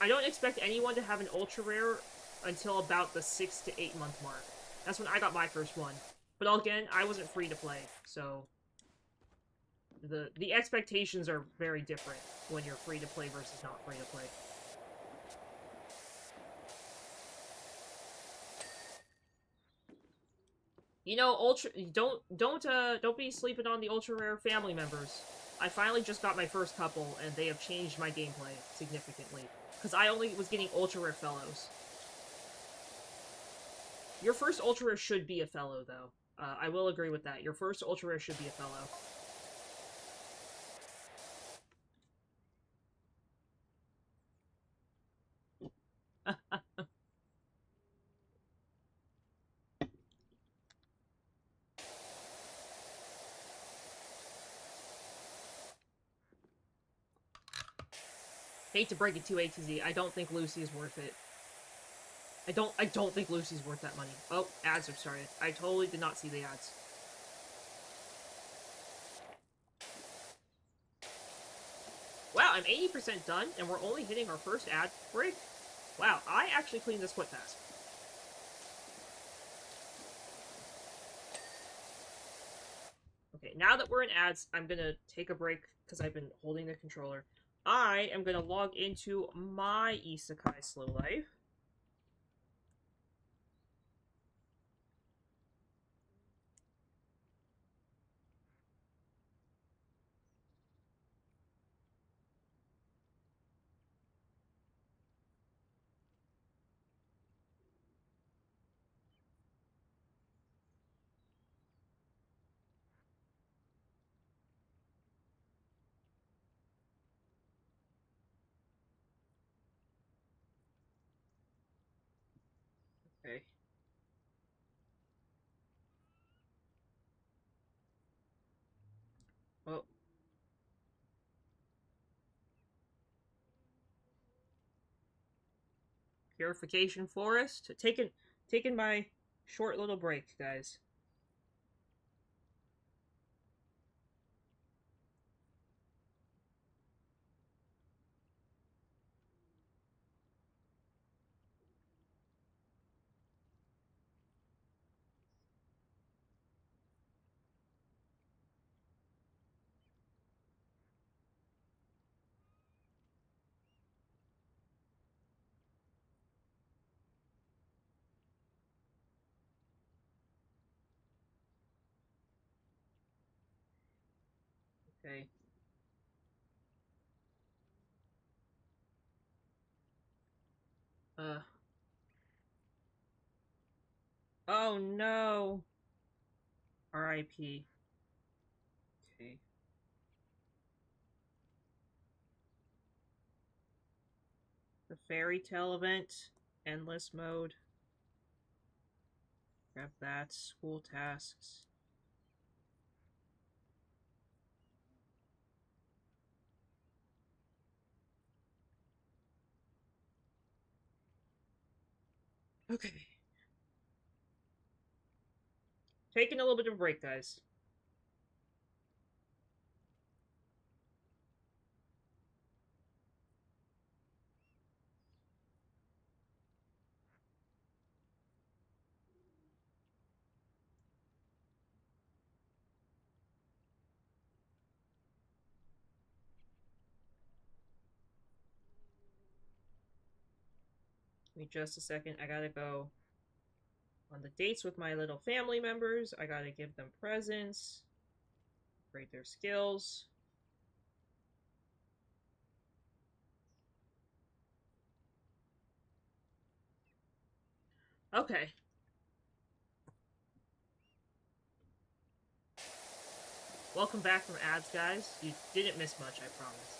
I don't expect anyone to have an ultra rare until about the 6 to 8 month mark. That's when I got my first one. But again, I wasn't free to play, so the expectations are very different when you're free to play versus not free to play. You know, don't be sleeping on the ultra rare family members. I finally just got my first couple, and they have changed my gameplay significantly. Because I only was getting ultra rare fellows. Your first ultra rare should be a fellow, though. I will agree with that. Your first ultra rare should be a fellow. Hate to break it to ATZ, I don't think Lucy is worth it. I don't think Lucy's worth that money. Oh, ads have started. I totally did not see the ads. Wow, I'm 80% done, and we're only hitting our first ad break? Wow, I actually cleaned this quite fast. Okay, now that we're in ads, I'm gonna take a break, because I've been holding the controller. I am gonna log into my Isekai Slow Life. Okay. Well, Purification Forest. Taking my short little break, guys. Okay. Uh. Oh no. R.I.P. Okay. The fairy tale event. Endless mode. Grab that. School tasks. Okay. Taking a little bit of a break, guys. Give me just a second. I gotta go on the dates with my little family members. I gotta give them presents. Rate their skills. Okay. Welcome back from ads, guys. You didn't miss much, I promise.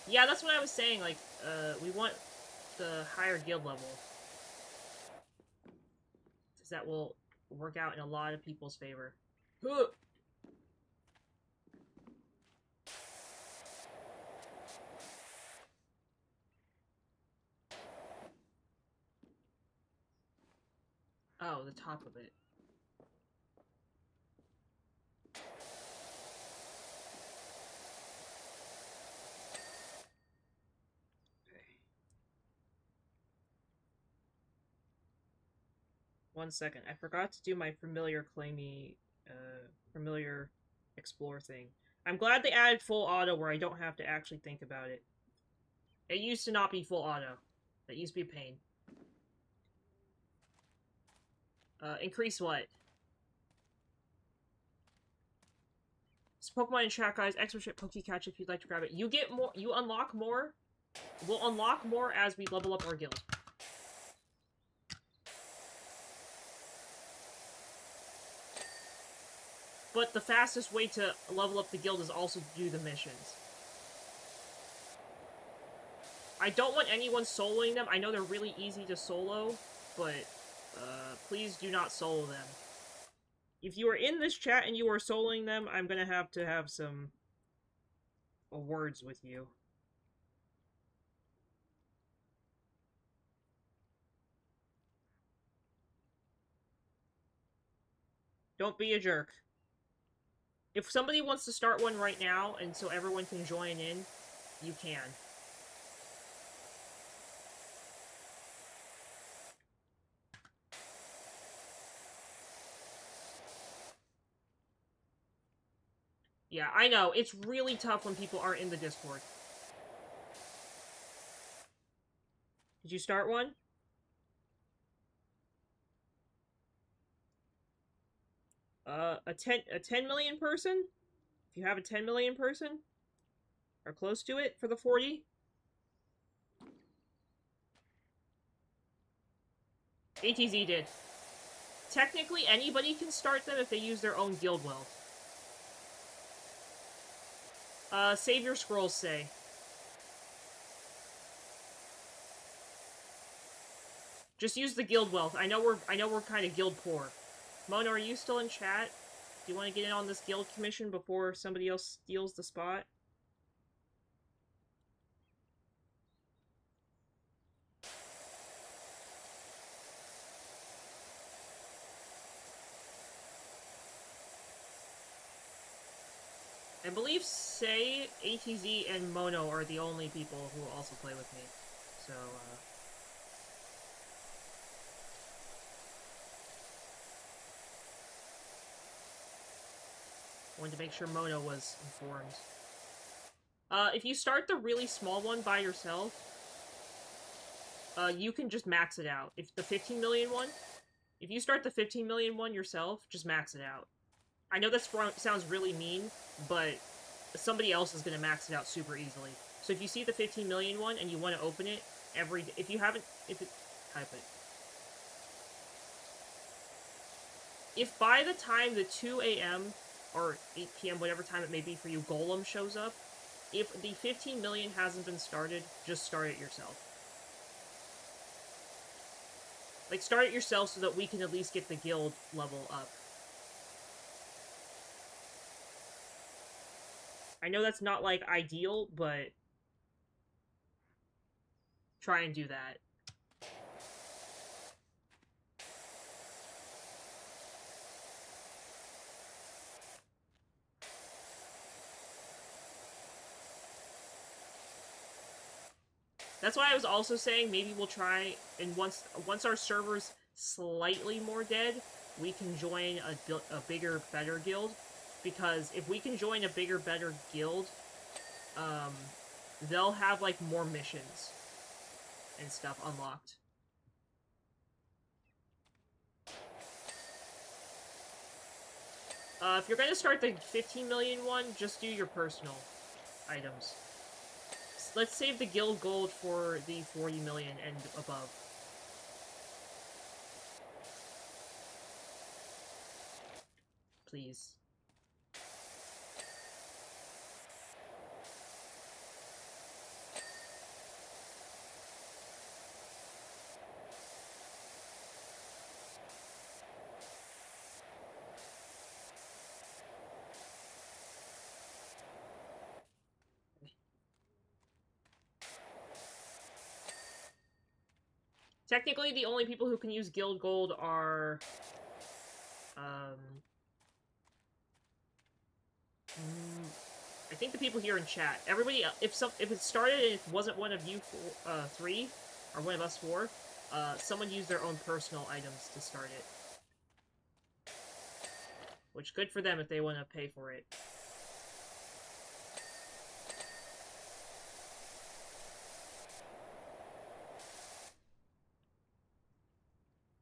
Yeah, that's what I was saying. Like, we want the higher guild level. Because that will work out in a lot of people's favor. Huh. Oh, the top of it. 1 second. I forgot to do my familiar claimy, familiar explore thing. I'm glad they added full auto where I don't have to actually think about it. It used to not be full auto. That used to be a pain. Increase what? It's Pokemon in chat, guys. Extra shit Pokecatch if you'd like to grab it. You get more. You unlock more. We'll unlock more as we level up our guild. But the fastest way to level up the guild is also to do the missions. I don't want anyone soloing them. I know they're really easy to solo, but please do not solo them. If you are in this chat and you are soloing them, I'm gonna have to have some words with you. Don't be a jerk. If somebody wants to start one right now, and so everyone can join in, you can. Yeah, I know. It's really tough when people aren't in the Discord. Did you start one? A 10 million person? If you have a 10 million person? Or close to it for the 40? ATZ did. Technically, anybody can start them if they use their own guild wealth. Save your scrolls say. Just use the guild wealth. I know we're kind of guild poor. Mona, are you still in chat? Do you want to get in on this guild commission before somebody else steals the spot? I believe Say, ATZ, and Mono are the only people who also play with me. So, wanted to make sure Mono was informed. If you start the really small one by yourself, you can just max it out. If the 15 million one, if you start the 15 million one yourself, just max it out. I know that sounds really mean, but somebody else is going to max it out super easily. So if you see the 15 million one and you want to open it if you haven't, type it. If by the time the 2 a.m. or 8 p.m., whatever time it may be for you, Golem shows up, if the 15 million hasn't been started, just start it yourself. Like, start it yourself so that we can at least get the guild level up. I know that's not, like, ideal, but try and do that. That's why I was also saying maybe we'll try, and once our server's slightly more dead, we can join a bigger, better guild. Because if we can join a bigger, better guild, they'll have, like, more missions and stuff unlocked. If you're gonna start the 15 million one, just do your personal items. Let's save the guild gold for the 40 million and above. Please. Technically, the only people who can use guild gold are, I think the people here in chat. Everybody, if it started and it wasn't one of you three, or one of us four, someone used their own personal items to start it. Which, good for them if they want to pay for it.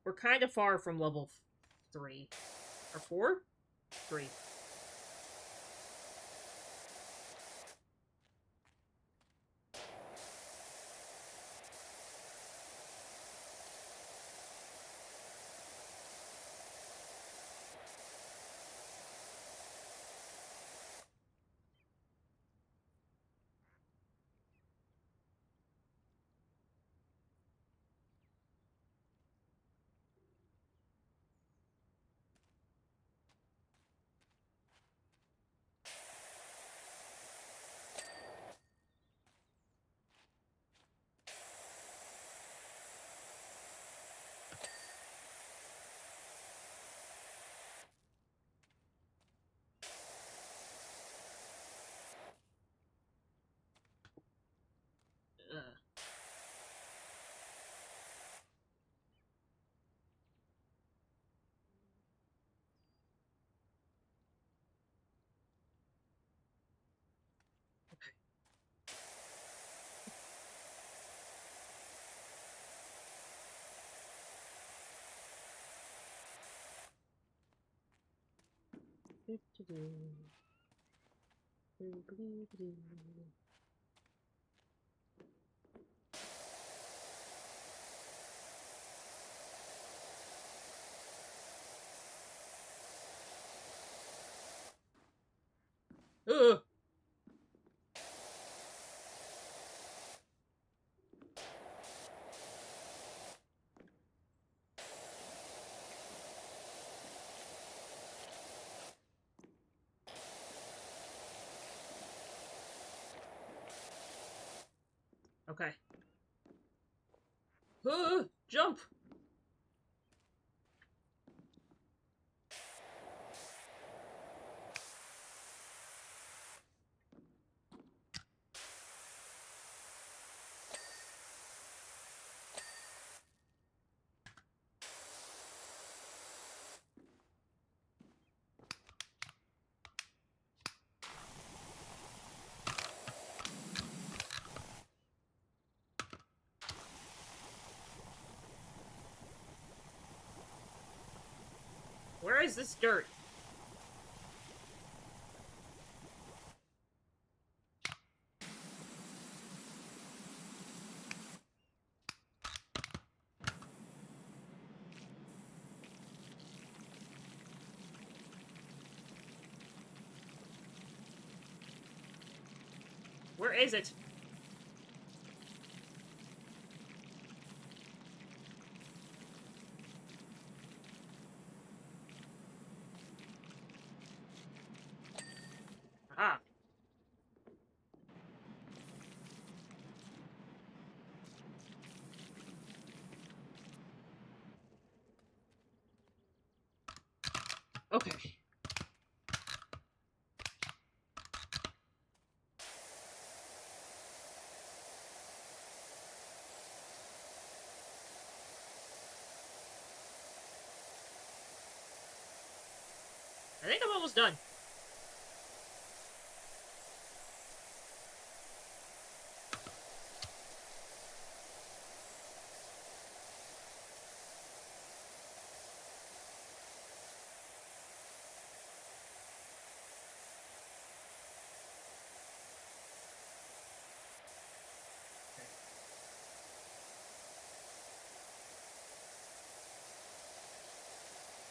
We're kind of far from level 3. Or 4? 3. Ugh. Okay. Jump! Where is this dirt? Where is it? Ah. Okay. I think I'm almost done.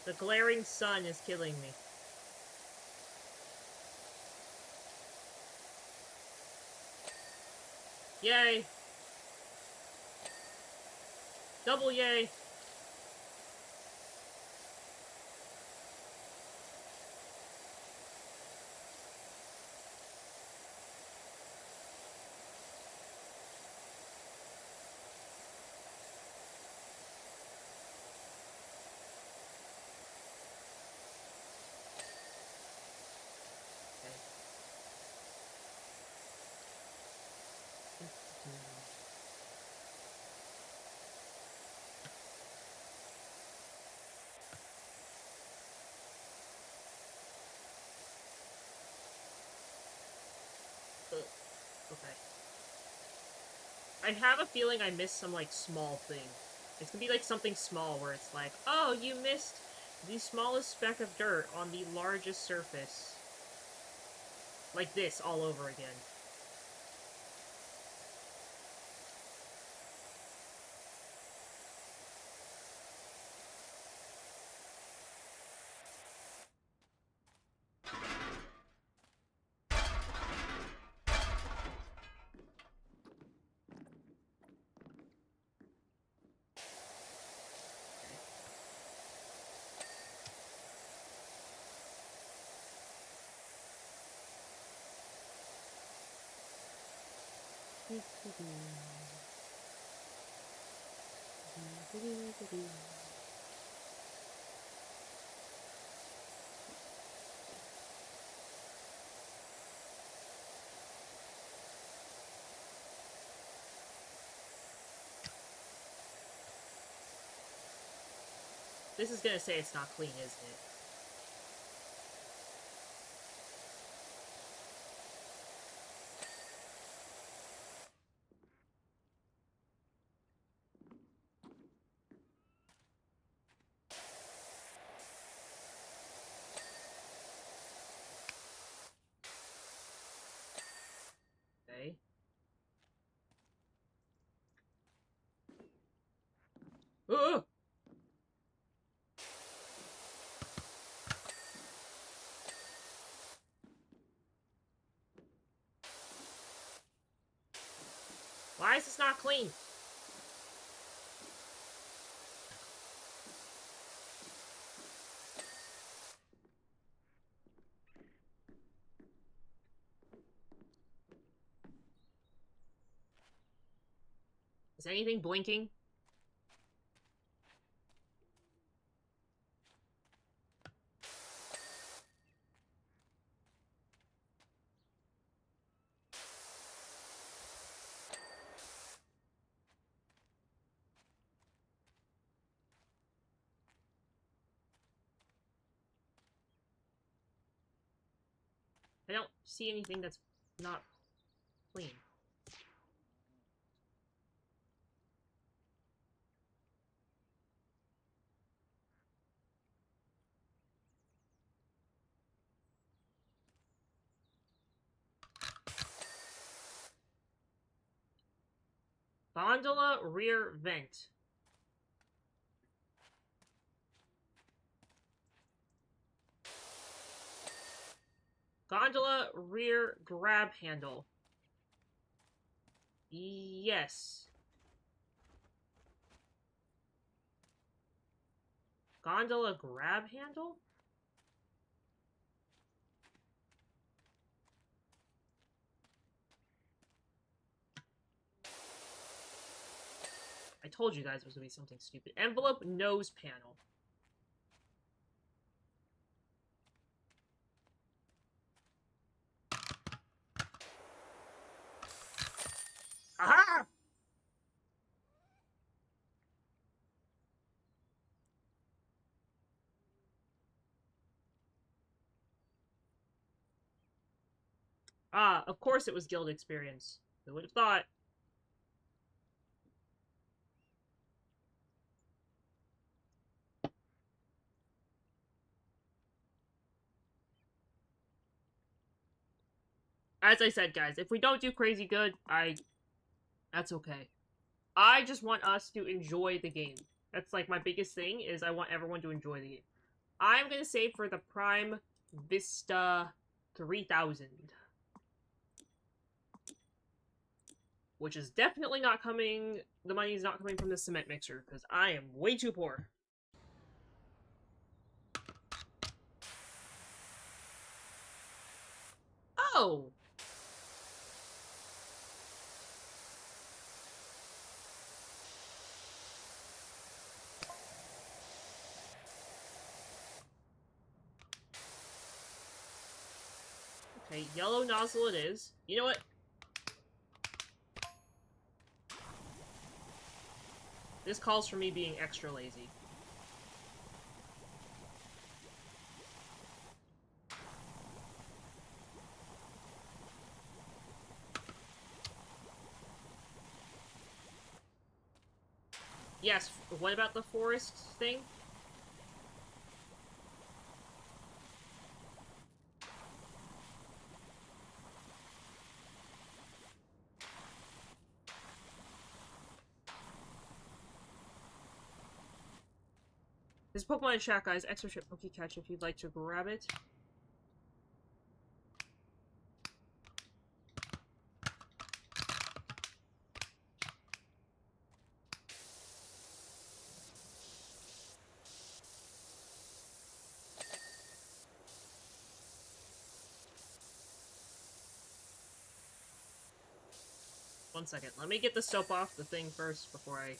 The glaring sun is killing me. Yay! Double yay! I have a feeling I missed some, like, small thing. It's gonna be, like, something small where it's like, oh, you missed the smallest speck of dirt on the largest surface. Like this all over again. This is gonna say it's not clean, isn't it? Okay. Ugh! Why is this not clean? Is anything blinking? I don't see anything that's not clean. Gondola rear vent. Gondola rear grab handle. Yes. Gondola grab handle? I told you guys it was gonna be something stupid. Envelope nose panel. Aha! Ah, of course it was guild experience. Who would have thought? As I said, guys, if we don't do crazy good, that's okay. I just want us to enjoy the game. That's like my biggest thing is I want everyone to enjoy the game. I'm gonna save for the Prime Vista 3000. Which is definitely not coming, the money is not coming from the cement mixer, because I am way too poor. Oh! Okay, yellow nozzle it is. You know what? This calls for me being extra lazy. Yes, what about the forest thing? There's Pokemon in chat, guys. Extra ship Pokecatch if you'd like to grab it. One second. Let me get the soap off the thing first before I...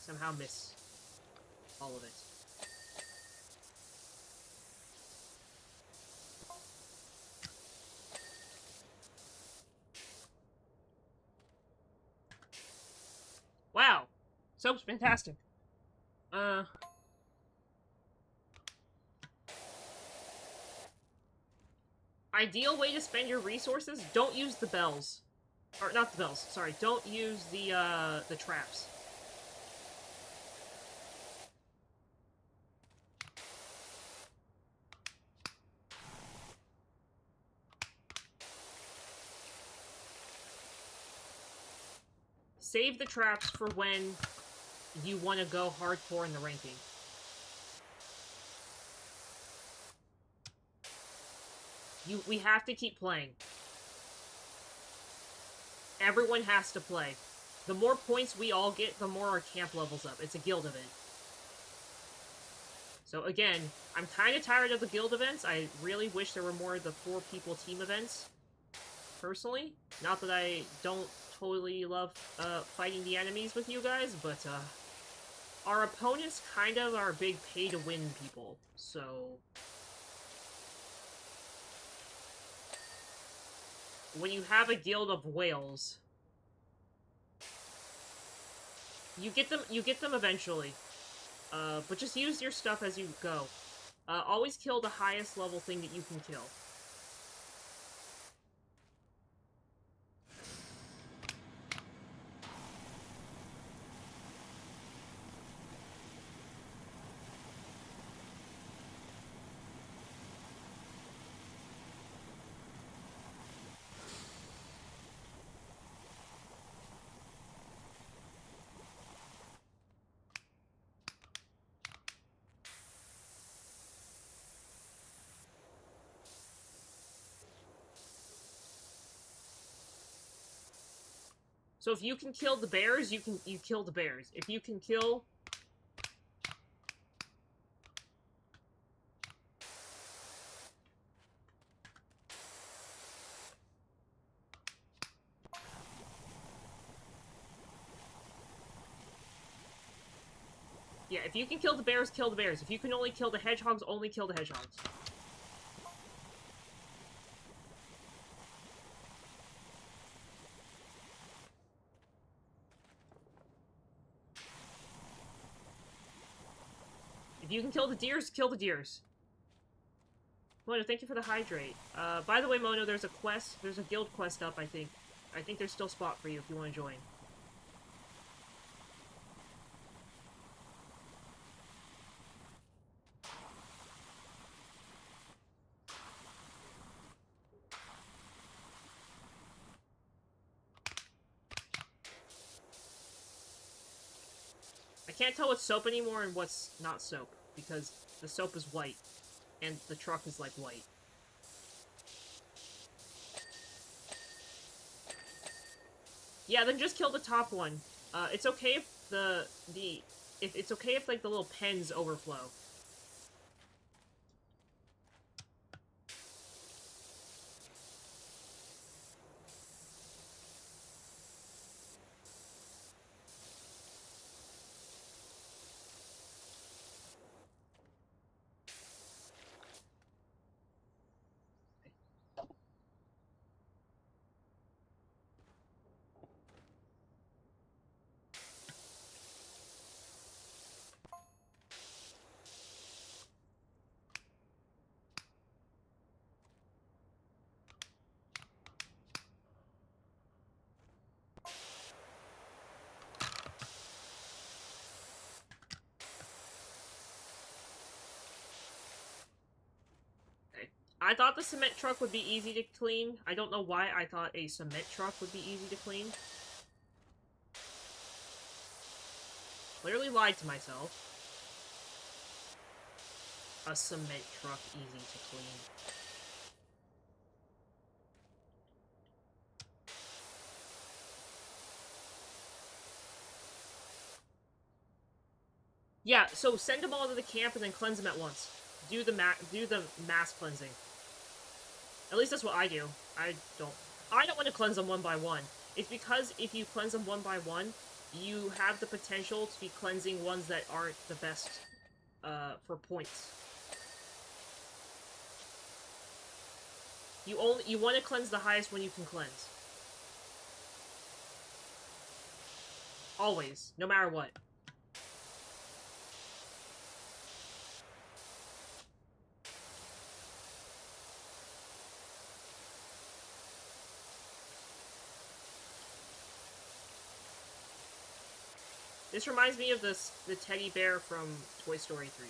somehow miss all of it. Wow! Soap's fantastic. Ideal way to spend your resources? Don't use the bells. Or, not the bells, sorry. Don't use the traps. Save the traps for when you want to go hardcore in the ranking. We have to keep playing. Everyone has to play. The more points we all get, the more our camp levels up. It's a guild event. So again, I'm kind of tired of the guild events. I really wish there were more of the 4-people team events. Personally. Not that I don't totally love fighting the enemies with you guys, but our opponents kind of are big pay-to-win people. So... when you have a guild of whales, you get them eventually. But just use your stuff as you go. Always kill the highest level thing that you can kill. So if you can kill the bears, you kill the bears. If you can kill... yeah, if you can kill the bears, kill the bears. If you can only kill the hedgehogs, only kill the hedgehogs. If you can kill the deers, kill the deers. Mono, thank you for the hydrate. By the way, Mono, there's a quest, there's a guild quest up, I think. I think there's still a spot for you if you want to join. I can't tell what's soap anymore and what's not soap, because the soap is white, and the truck is, like, white. Yeah, then just kill the top one. It's okay if it's okay if, like, the little pens overflow. I thought the cement truck would be easy to clean. I don't know why I thought a cement truck would be easy to clean. Clearly lied to myself. A cement truck easy to clean. Yeah, so send them all to the camp and then cleanse them at once. Do the mass cleansing. At least that's what I do. I don't want to cleanse them one by one. It's because if you cleanse them one by one, you have the potential to be cleansing ones that aren't the best for points. You want to cleanse the highest one you can cleanse. Always, no matter what. This reminds me of the teddy bear from Toy Story 3.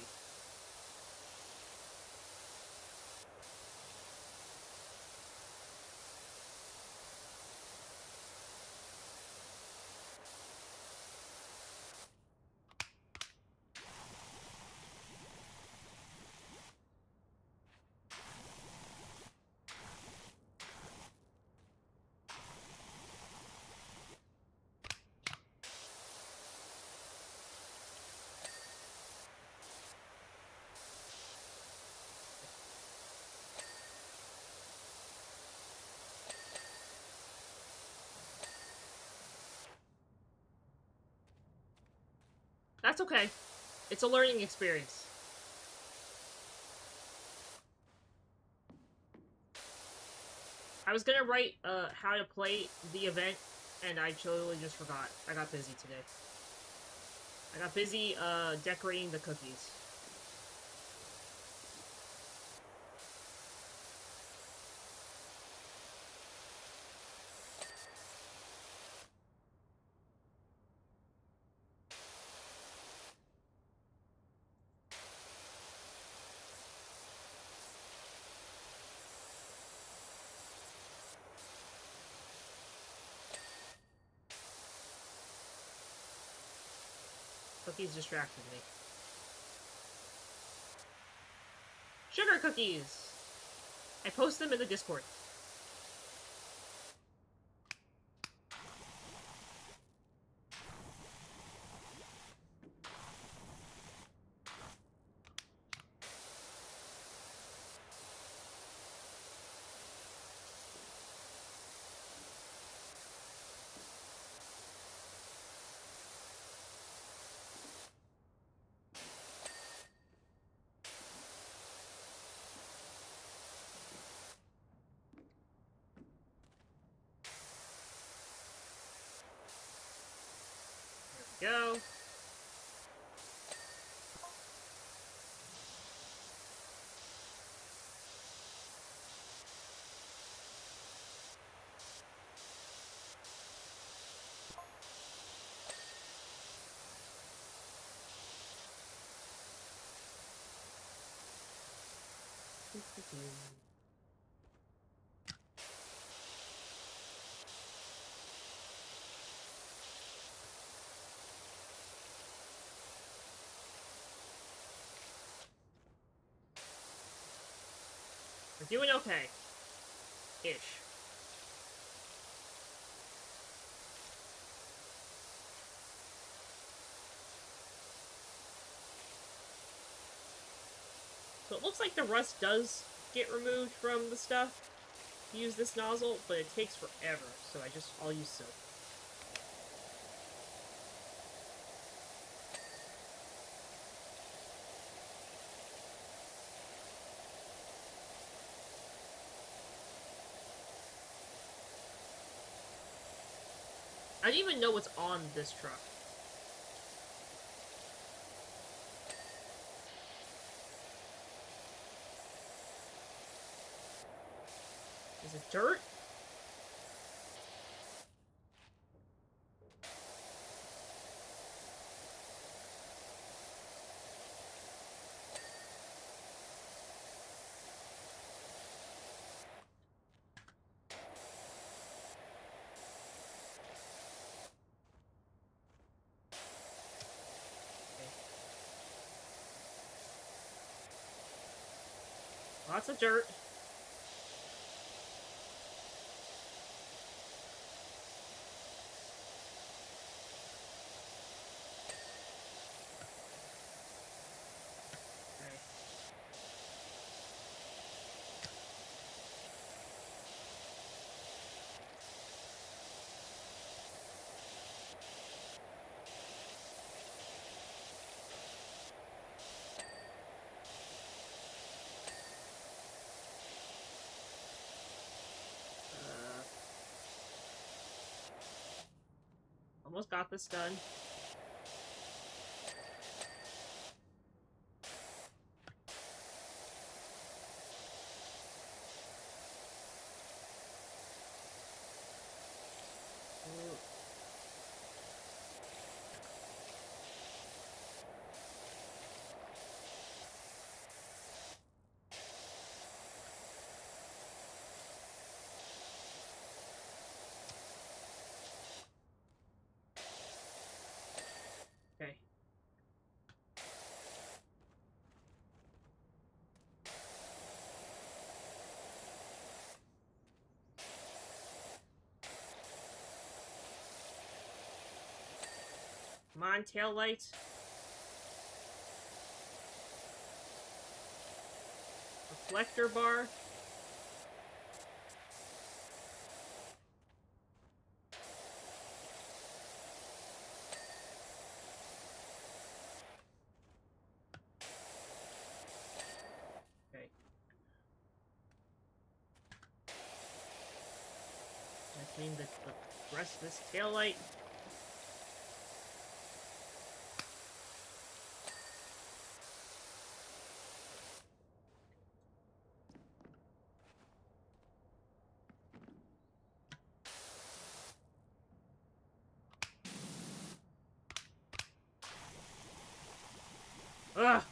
That's okay. It's a learning experience. I was gonna write how to play the event, and I totally just forgot. I got busy today. I got busy decorating the cookies. Cookies distracted me. Sugar cookies! I post them in the Discord. There we go. We're doing okay. Ish. So it looks like the rust does get removed from the stuff. Use this nozzle, but it takes forever, so I'll use soap. I don't even know what's on this truck. Is it dirt? Lots of dirt. Almost got this done. Okay. Come on, tail light. Reflector bar. Okay. I clean the rest of this tail light. Ugh!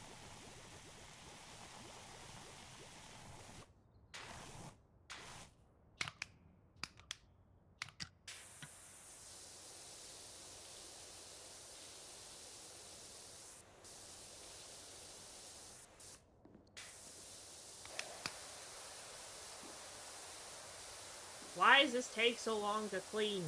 Why does this take so long to clean?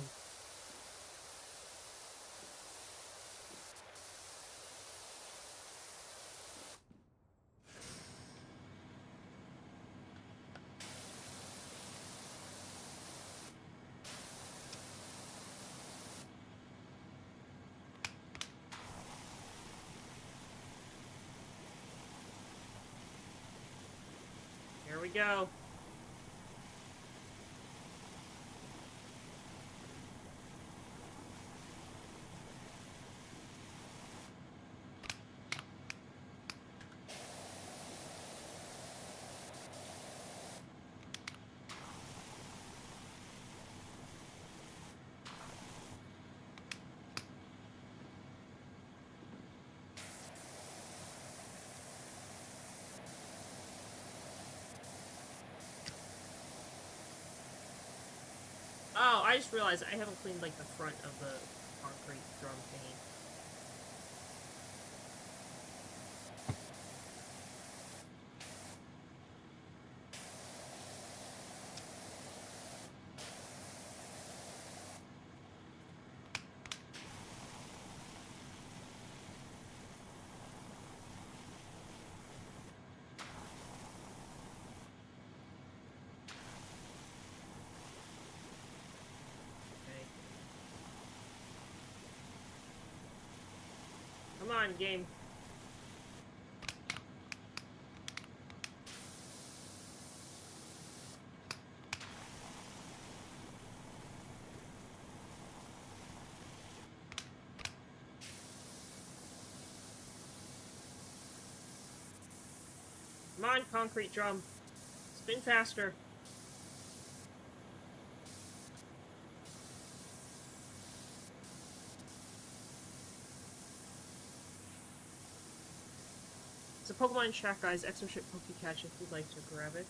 Here we go. Oh, I just realized I haven't cleaned, like, the front of the concrete drum thingy. Come on, game. Come on, concrete drum. Spin faster. It's a Pokemon chat, guys. Exoship Pokecatch if you'd like to grab it.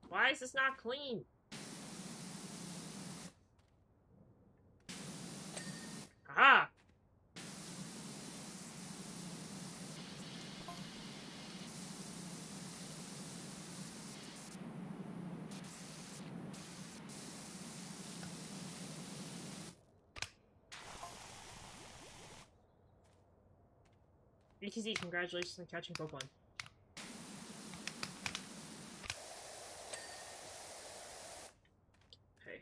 Why is this not clean? Ah! ETZ, congratulations on catching Pokemon. Okay.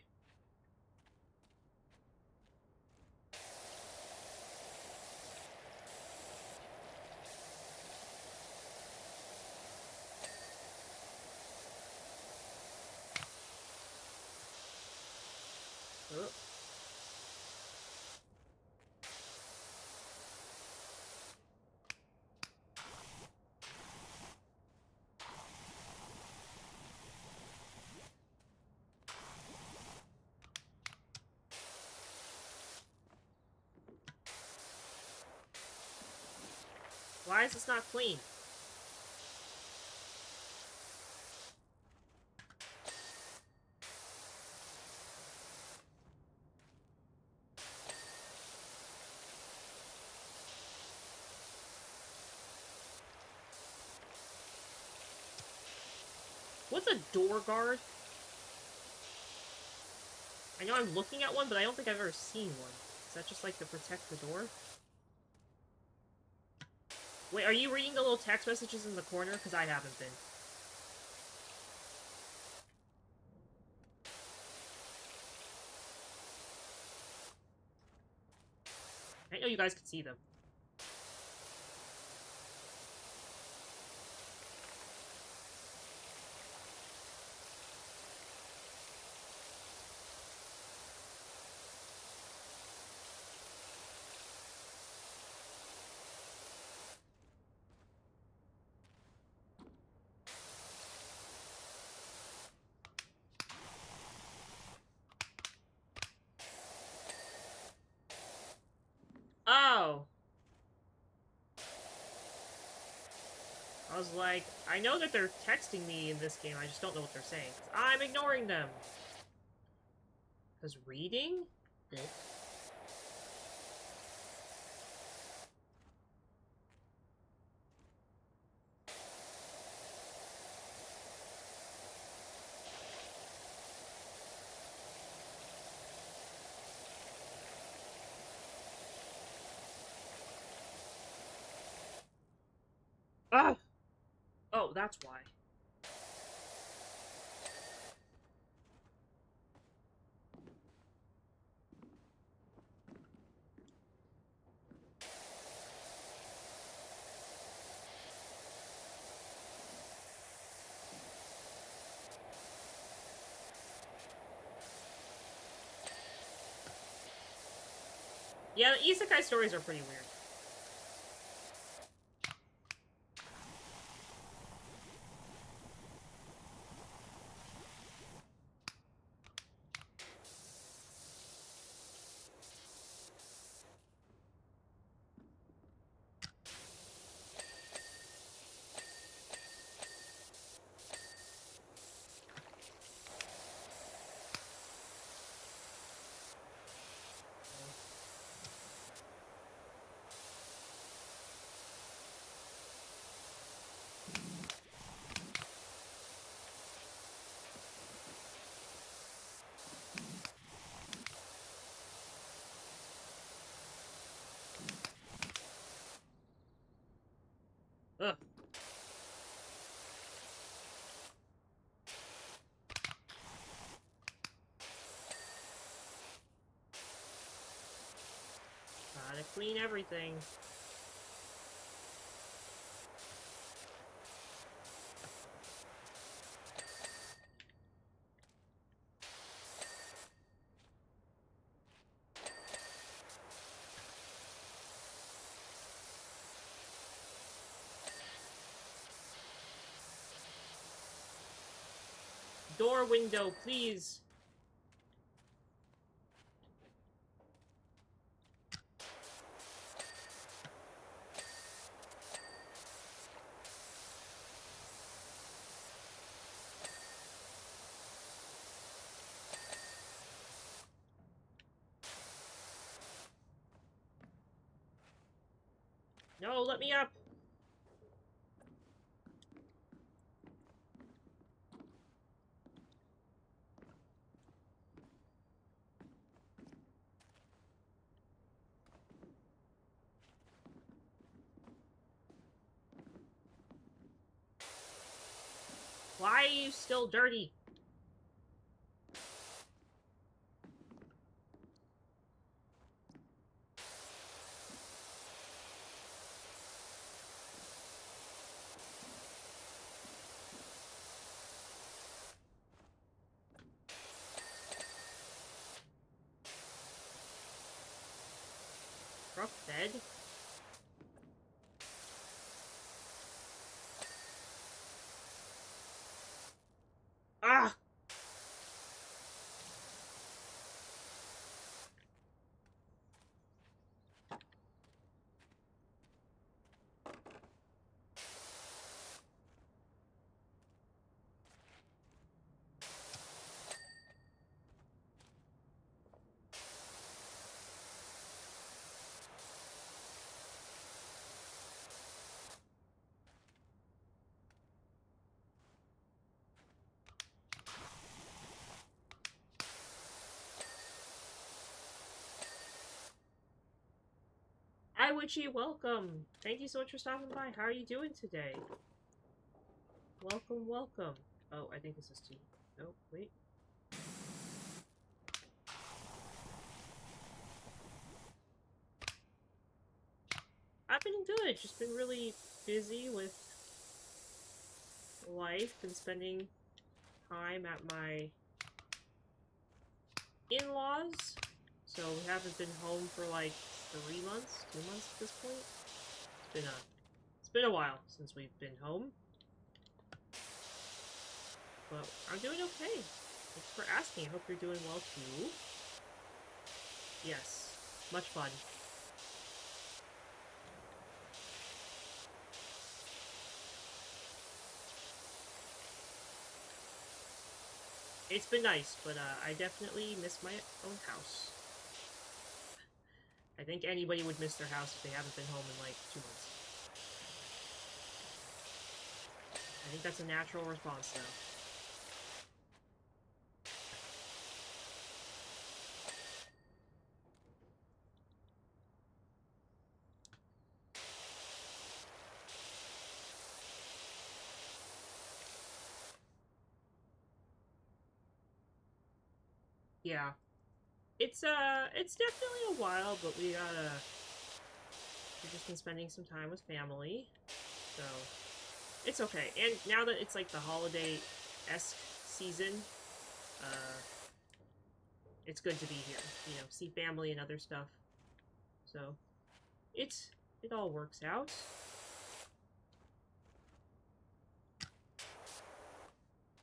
Oh. Why is this not clean? What's a door guard? I know I'm looking at one, but I don't think I've ever seen one. Is that just like to protect the door? Wait, are you reading the little text messages in the corner? Because I haven't been. I know you guys can see them. Oh! I was like, I know that they're texting me in this game, I just don't know what they're saying. I'm ignoring them! Because reading? Ugh. Ah! Oh, that's why. Yeah, the isekai stories are pretty weird. Ugh. Gotta clean everything. Door window, please. No, let me up. Why are you still dirty? Truck bed? Ah! Hi, Witchy, welcome! Thank you so much for stopping by. How are you doing today? Welcome, welcome. Oh, I think this is tea. No, wait. I've been good. Just been really busy with life. Been spending time at my in-laws. So we haven't been home for like 3 months, 2 months at this point. It's been a while since we've been home. But I'm doing okay. Thanks for asking. I hope you're doing well too. Yes. Much fun. It's been nice, but I definitely miss my own house. I think anybody would miss their house if they haven't been home in like 2 months. I think that's a natural response though. Yeah. It's definitely a while, but we've just been spending some time with family. So it's okay. And now that it's like the holiday-esque season, uh it's good to be here. You know, see family and other stuff. So it all works out.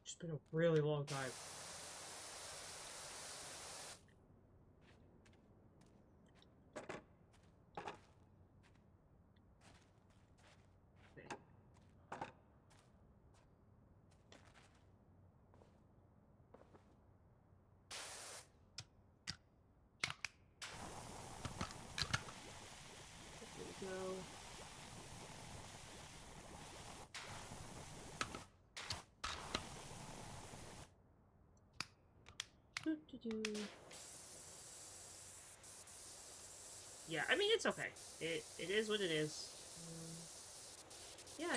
It's been a really long time. Go. Yeah, I mean it's okay. It is what it is. Yeah,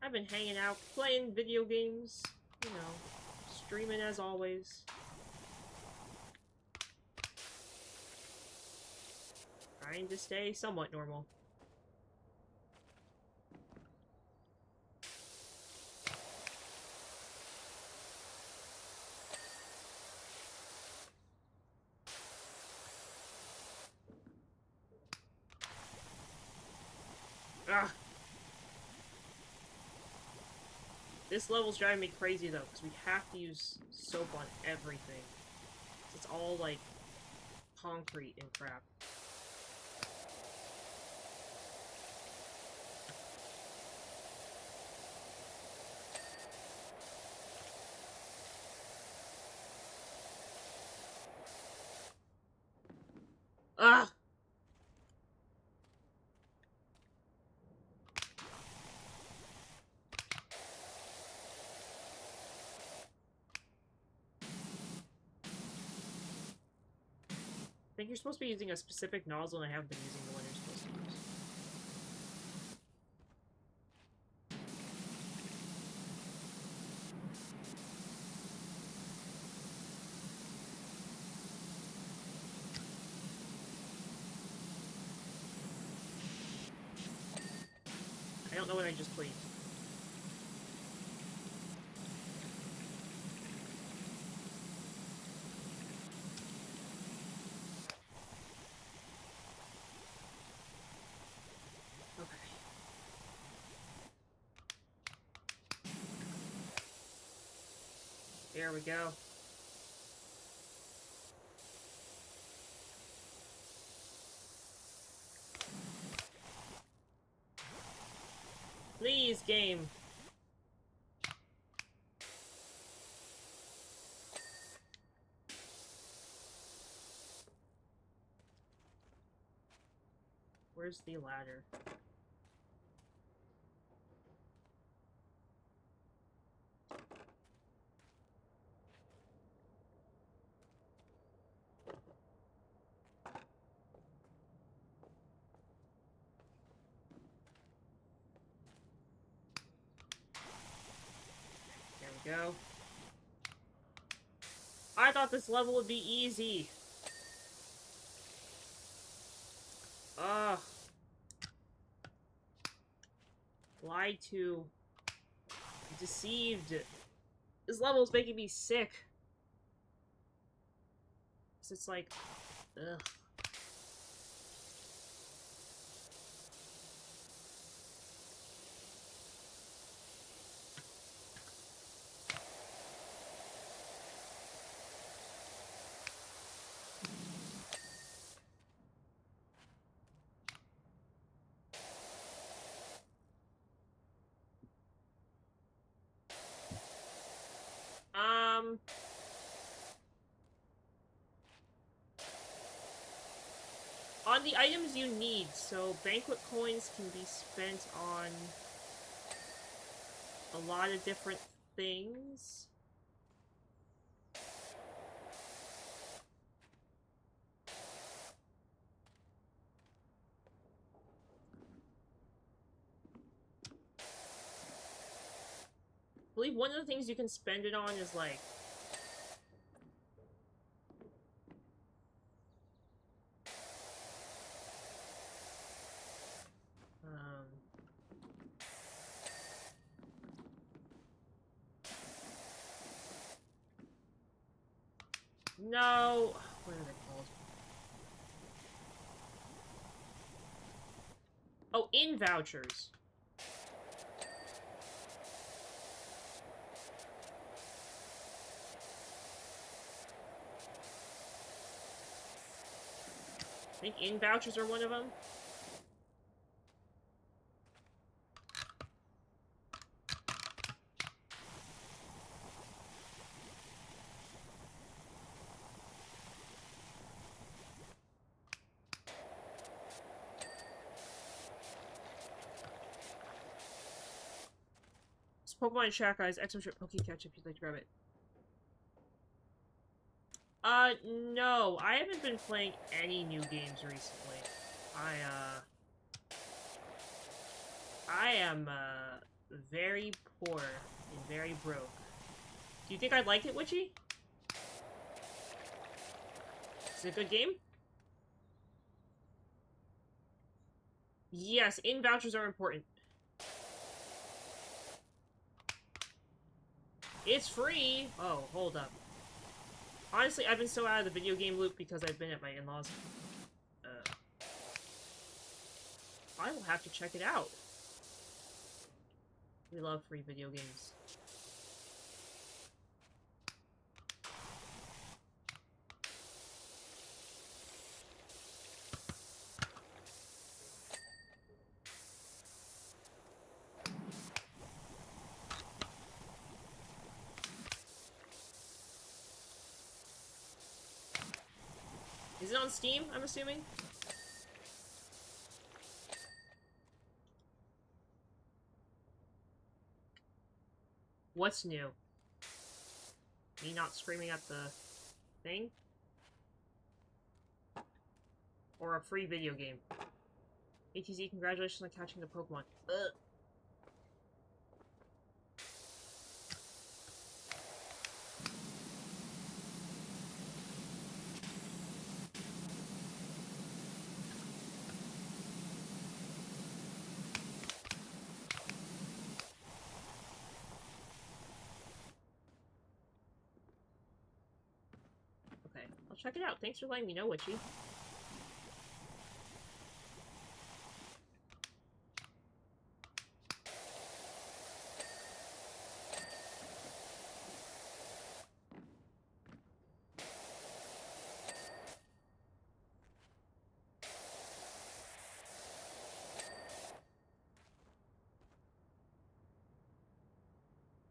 I've been hanging out, playing video games, you know, streaming as always. Trying to stay somewhat normal. Ah! This level's driving me crazy, though, because we have to use soap on everything. It's all, like, concrete and crap. Ah! I think you're supposed to be using a specific nozzle, and I haven't been using the one you're supposed to use. I don't know what I just cleaned. Okay. There we go. Please, game. Where's the ladder? There we go. I thought this level would be easy. Ugh. Lied to. Deceived. This level is making me sick. So it's like, ugh. On the items you need, so banquet coins can be spent on a lot of different things. I believe one of the things you can spend it on is like no, what are they called? Oh, in vouchers. I think in vouchers are one of them. Pokemon chat, guys. Exo Trip Poke Catch if you'd like to grab it. No. I haven't been playing any new games recently. I am, very poor and very broke. Do you think I'd like it, Witchy? Is it a good game? Yes, in vouchers are important. It's free! Oh, hold up. Honestly, I've been so out of the video game loop because I've been at my in-laws. I will have to check it out. We love free video games. Is it on Steam, I'm assuming? What's new? Me not screaming at the thing? Or a free video game? ATZ, congratulations on catching the Pokemon. Ugh. Okay, I'll check it out. Thanks for letting me know, Witchy.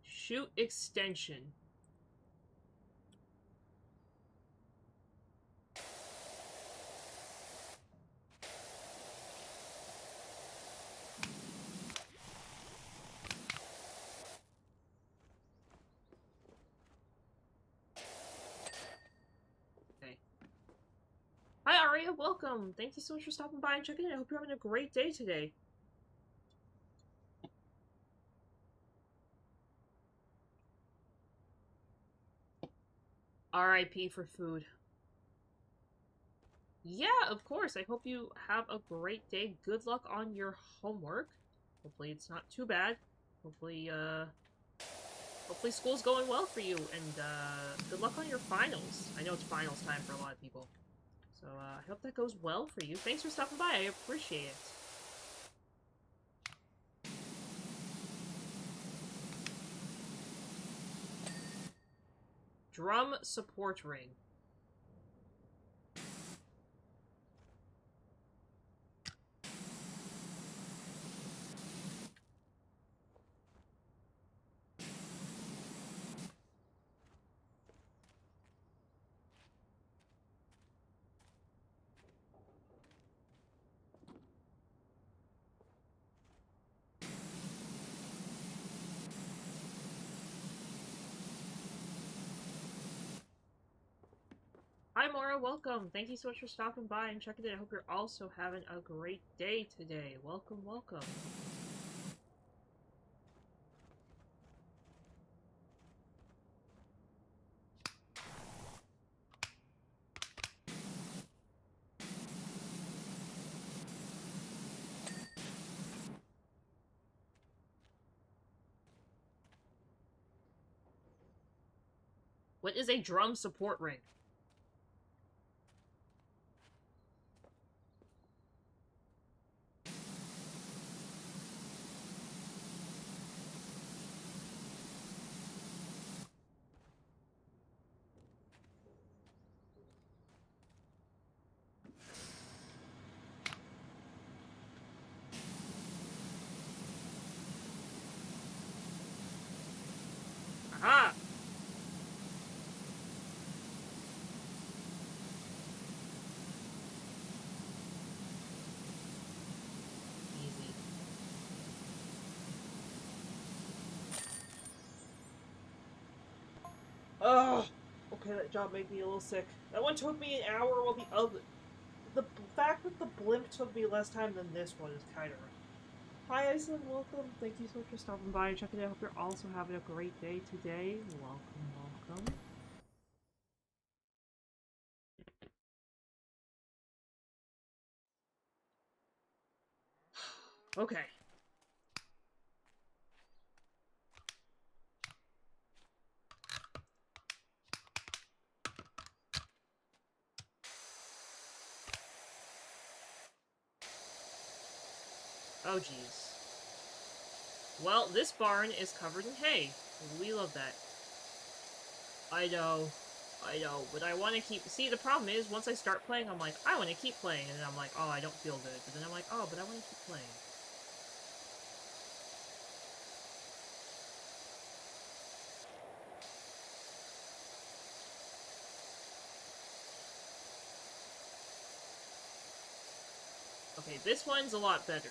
Shoot extension. Okay. Hi Aria, welcome! Thank you so much for stopping by and checking in. I hope you're having a great day today. RIP for food. Yeah, of course. I hope you have a great day. Good luck on your homework. Hopefully it's not too bad. Hopefully, hopefully school's going well for you, and, good luck on your finals. I know it's finals time for a lot of people. So, I hope that goes well for you. Thanks for stopping by. I appreciate it. Drum support ring. Hi Mara, welcome. Thank you so much for stopping by and checking in. I hope you're also having a great day today. Welcome, welcome. What is a drum support ring? Aha! Easy. Ugh! Okay, that job made me a little sick. That one took me an hour while the other... The fact that the blimp took me less time than this one is kind of... Hi Iceland, welcome. Thank you so much for stopping by and checking it out. I hope you're also having a great day today. Welcome, welcome. Okay. Oh, jeez. Well, this barn is covered in hay. We love that. I know. I know. But I want to keep... See, the problem is, once I start playing, I'm like, I want to keep playing. And then I'm like, oh, I don't feel good. But then I'm like, oh, but I want to keep playing. Okay, this one's a lot better.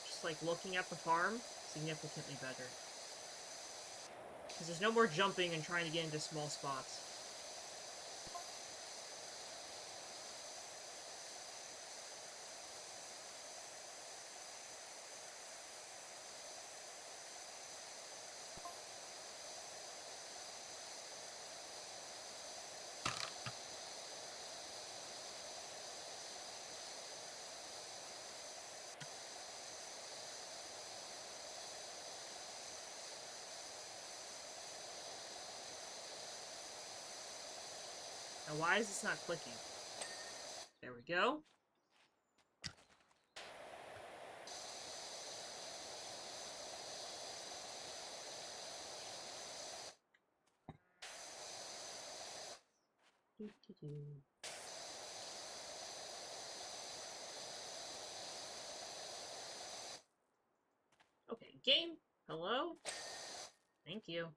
Just like looking at the farm, significantly better. Because there's no more jumping and trying to get into small spots. Now, why is this not clicking? There we go. Okay, game. Hello? Thank you.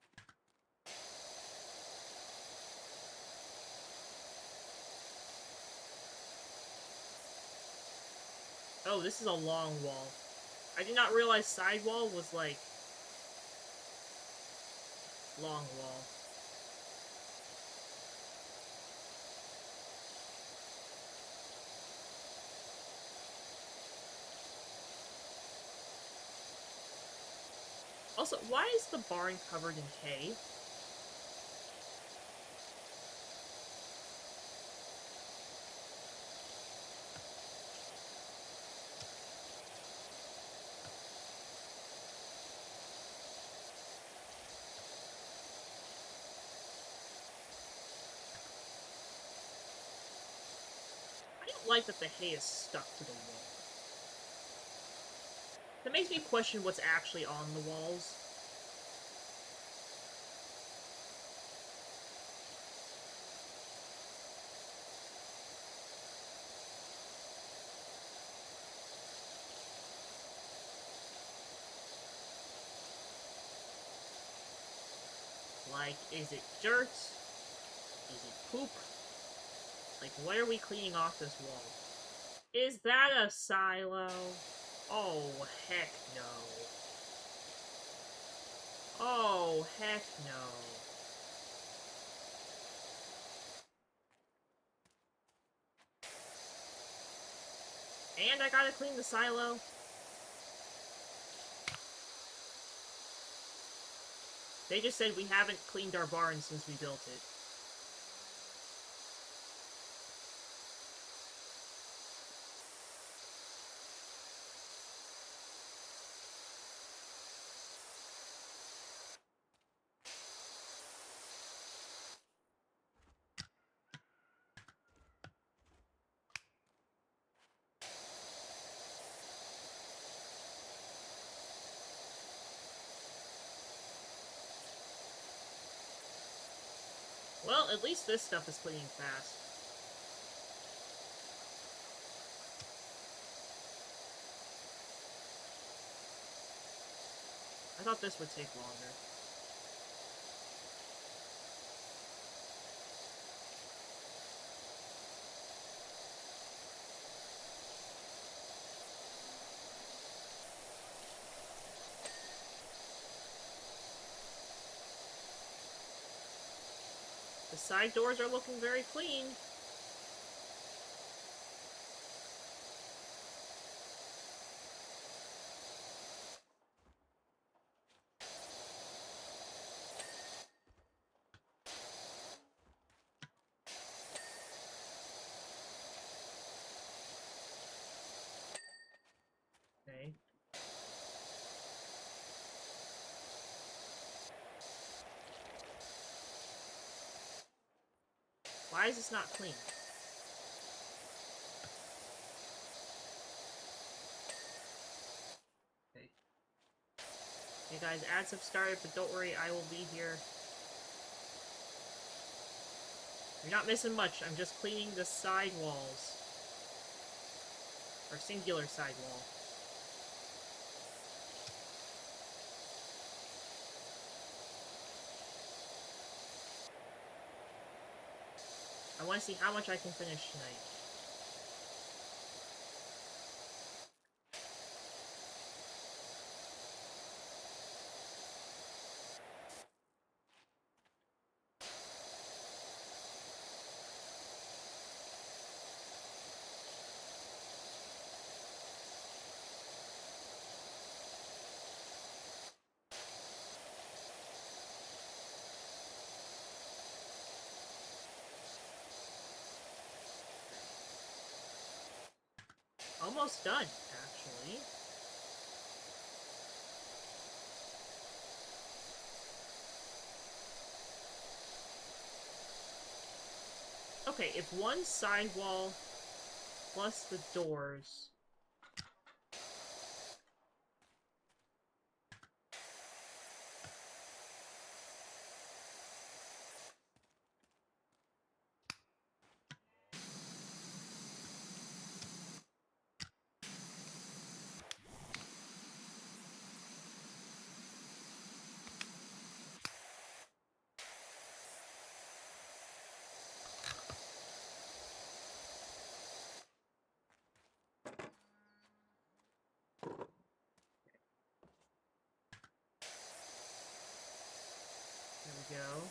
Oh, this is a long wall. I did not realize sidewall was, like, long wall. Also, why is the barn covered in hay? I don't like that the hay is stuck to the wall. That makes me question what's actually on the walls. Like, is it dirt? Is it poop? Like, what are we cleaning off this wall? Is that a silo? Oh, heck no. Oh, heck no. And I gotta clean the silo? They just said we haven't cleaned our barn since we built it. Well, at least this stuff is cleaning fast. I thought this would take longer. The side doors are looking very clean. Okay. Why is this not clean? Okay. Hey guys, ads have started, but don't worry, I will be here. You're not missing much, I'm just cleaning the side walls. Or singular side wall. I want to see how much I can finish tonight. almost done, actually. Okay, if one sidewall plus the doors... There we go.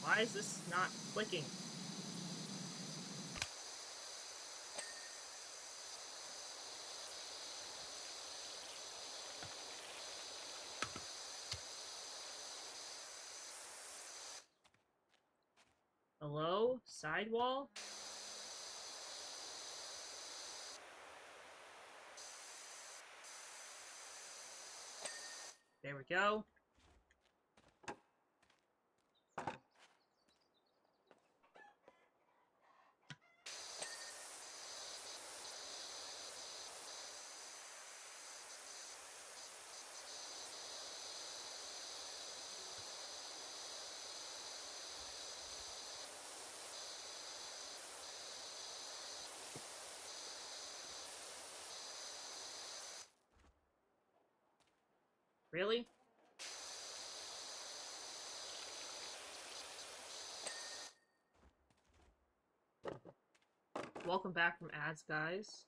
Why is this not clicking? Hello? Sidewall? There we go. Really? Welcome back from ads, guys.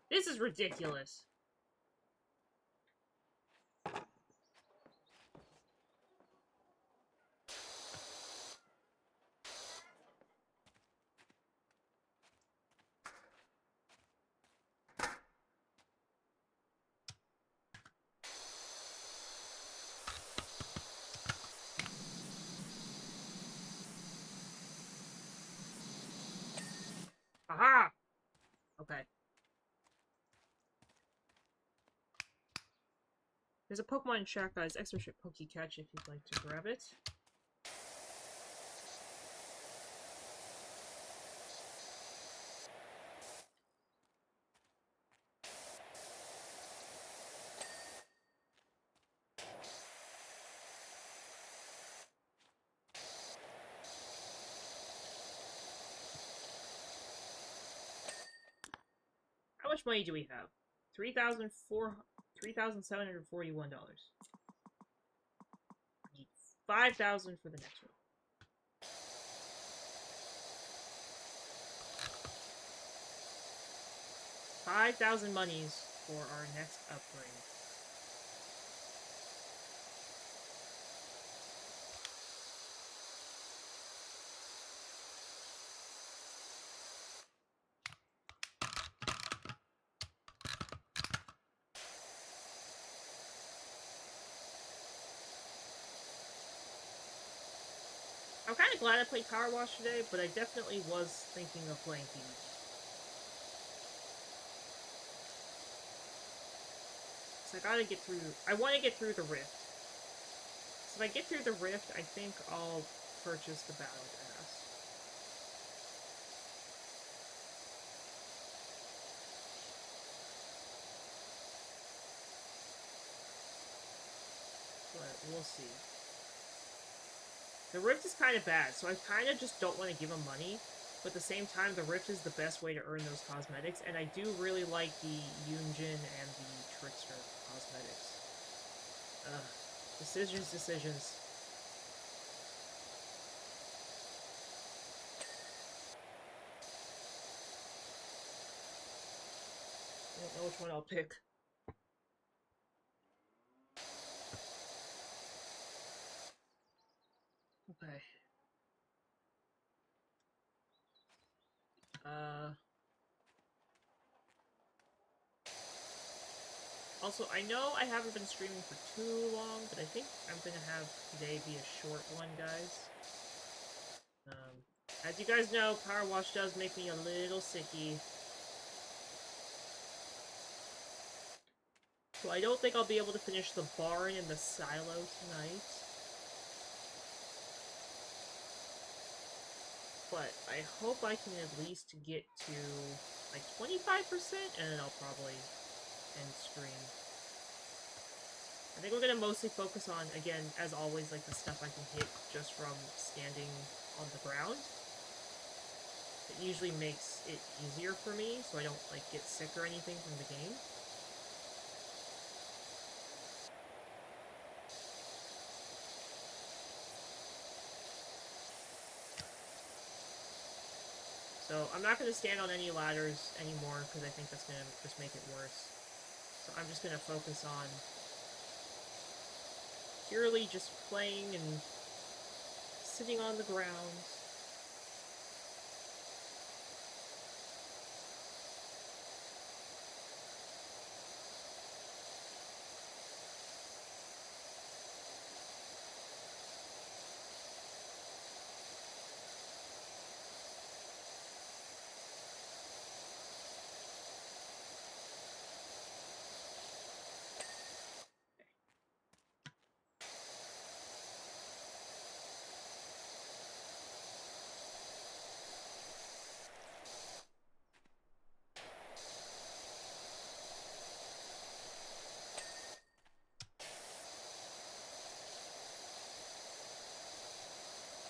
This is ridiculous. Aha! Okay. There's a Pokemon chat, guys. Extra ship Catch if you'd like to grab it. How much money do we have? $3,741. Need 5,000 for the next one. $5,000 monies for our next upgrade. I'm kind of glad I played Powerwash today, but I definitely was thinking of playing PvP. So I gotta get through... I want to get through the Rift. So if I get through the Rift, I think I'll purchase the Battle Pass. But we'll see. The Rift is kind of bad, so I kind of just don't want to give him money. But at the same time, the Rift is the best way to earn those cosmetics, and I do really like the Yunjin and the Trickster cosmetics. Ugh. Decisions, decisions. I don't know which one I'll pick. Okay. Also, I know I haven't been streaming for too long, but I think I'm gonna have today be a short one, guys. As you guys know, Powerwash does make me a little sicky. So I don't think I'll be able to finish the barn and the silo tonight. But I hope I can at least get to like 25%, and then I'll probably end stream. I think we're gonna mostly focus on, again, as always, like the stuff I can hit just from standing on the ground. It usually makes it easier for me, so I don't like get sick or anything from the game. So I'm not going to stand on any ladders anymore because I think that's going to just make it worse. So I'm just going to focus on purely just playing and sitting on the ground.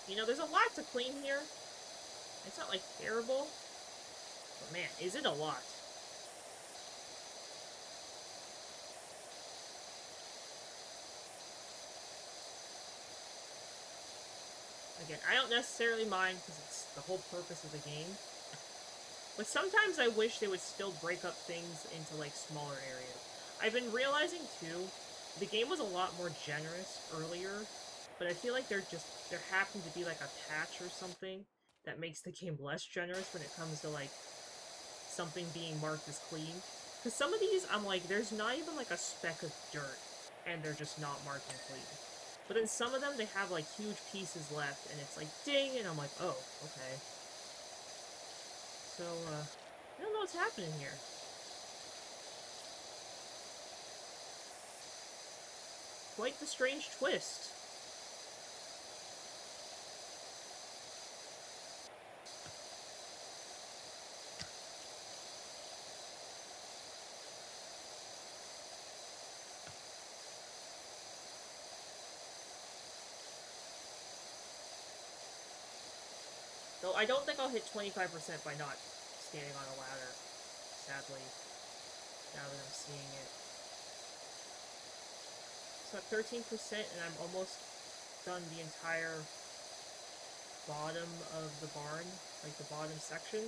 You know, there's a lot to clean here. It's not, like, terrible. But man, is it a lot. Again, I don't necessarily mind because it's the whole purpose of the game. But sometimes I wish they would still break up things into, like, smaller areas. I've been realizing, too, the game was a lot more generous earlier, but I feel like there happened to be, like, a patch or something that makes the game less generous when it comes to, like, something being marked as clean. Because some of these, I'm like, there's not even, like, a speck of dirt, and they're just not marked as clean. But then some of them, they have, like, huge pieces left, and it's like, ding, and I'm like, oh, okay. So, I don't know what's happening here. Quite the strange twist. Though I don't think I'll hit 25% by not standing on a ladder, sadly, now that I'm seeing it. So at 13%, and I'm almost done the entire bottom of the barn, like the bottom section.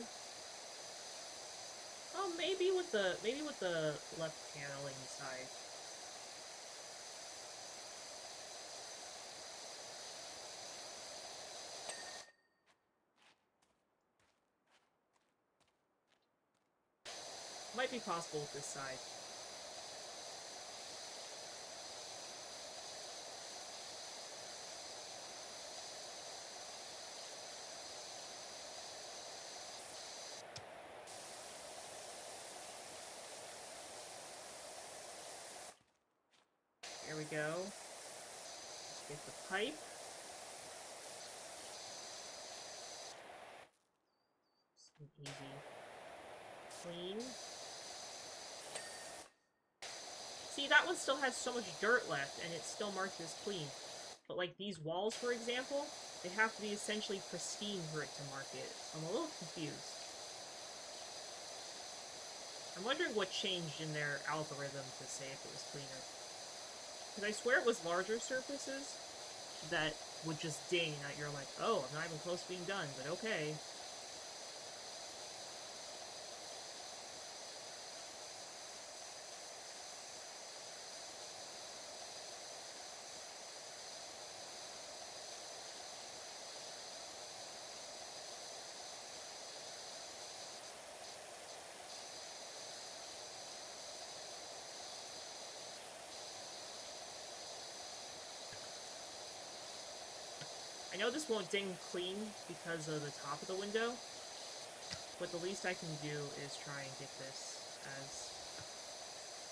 Oh, maybe with the left paneling side. Might be possible with this side. Here we go. Let's get the pipe. Easy. Clean. See, that one still has so much dirt left, and it's still marked as clean. But, like, these walls, for example, They have to be essentially pristine for it to mark it. So I'm a little confused. I'm wondering what changed in their algorithm to say if it was cleaner. Because I swear it was larger surfaces that would just ding that you're like, oh, I'm not even close to being done, but okay. I know this won't ding clean because of the top of the window, but the least I can do is try and get this as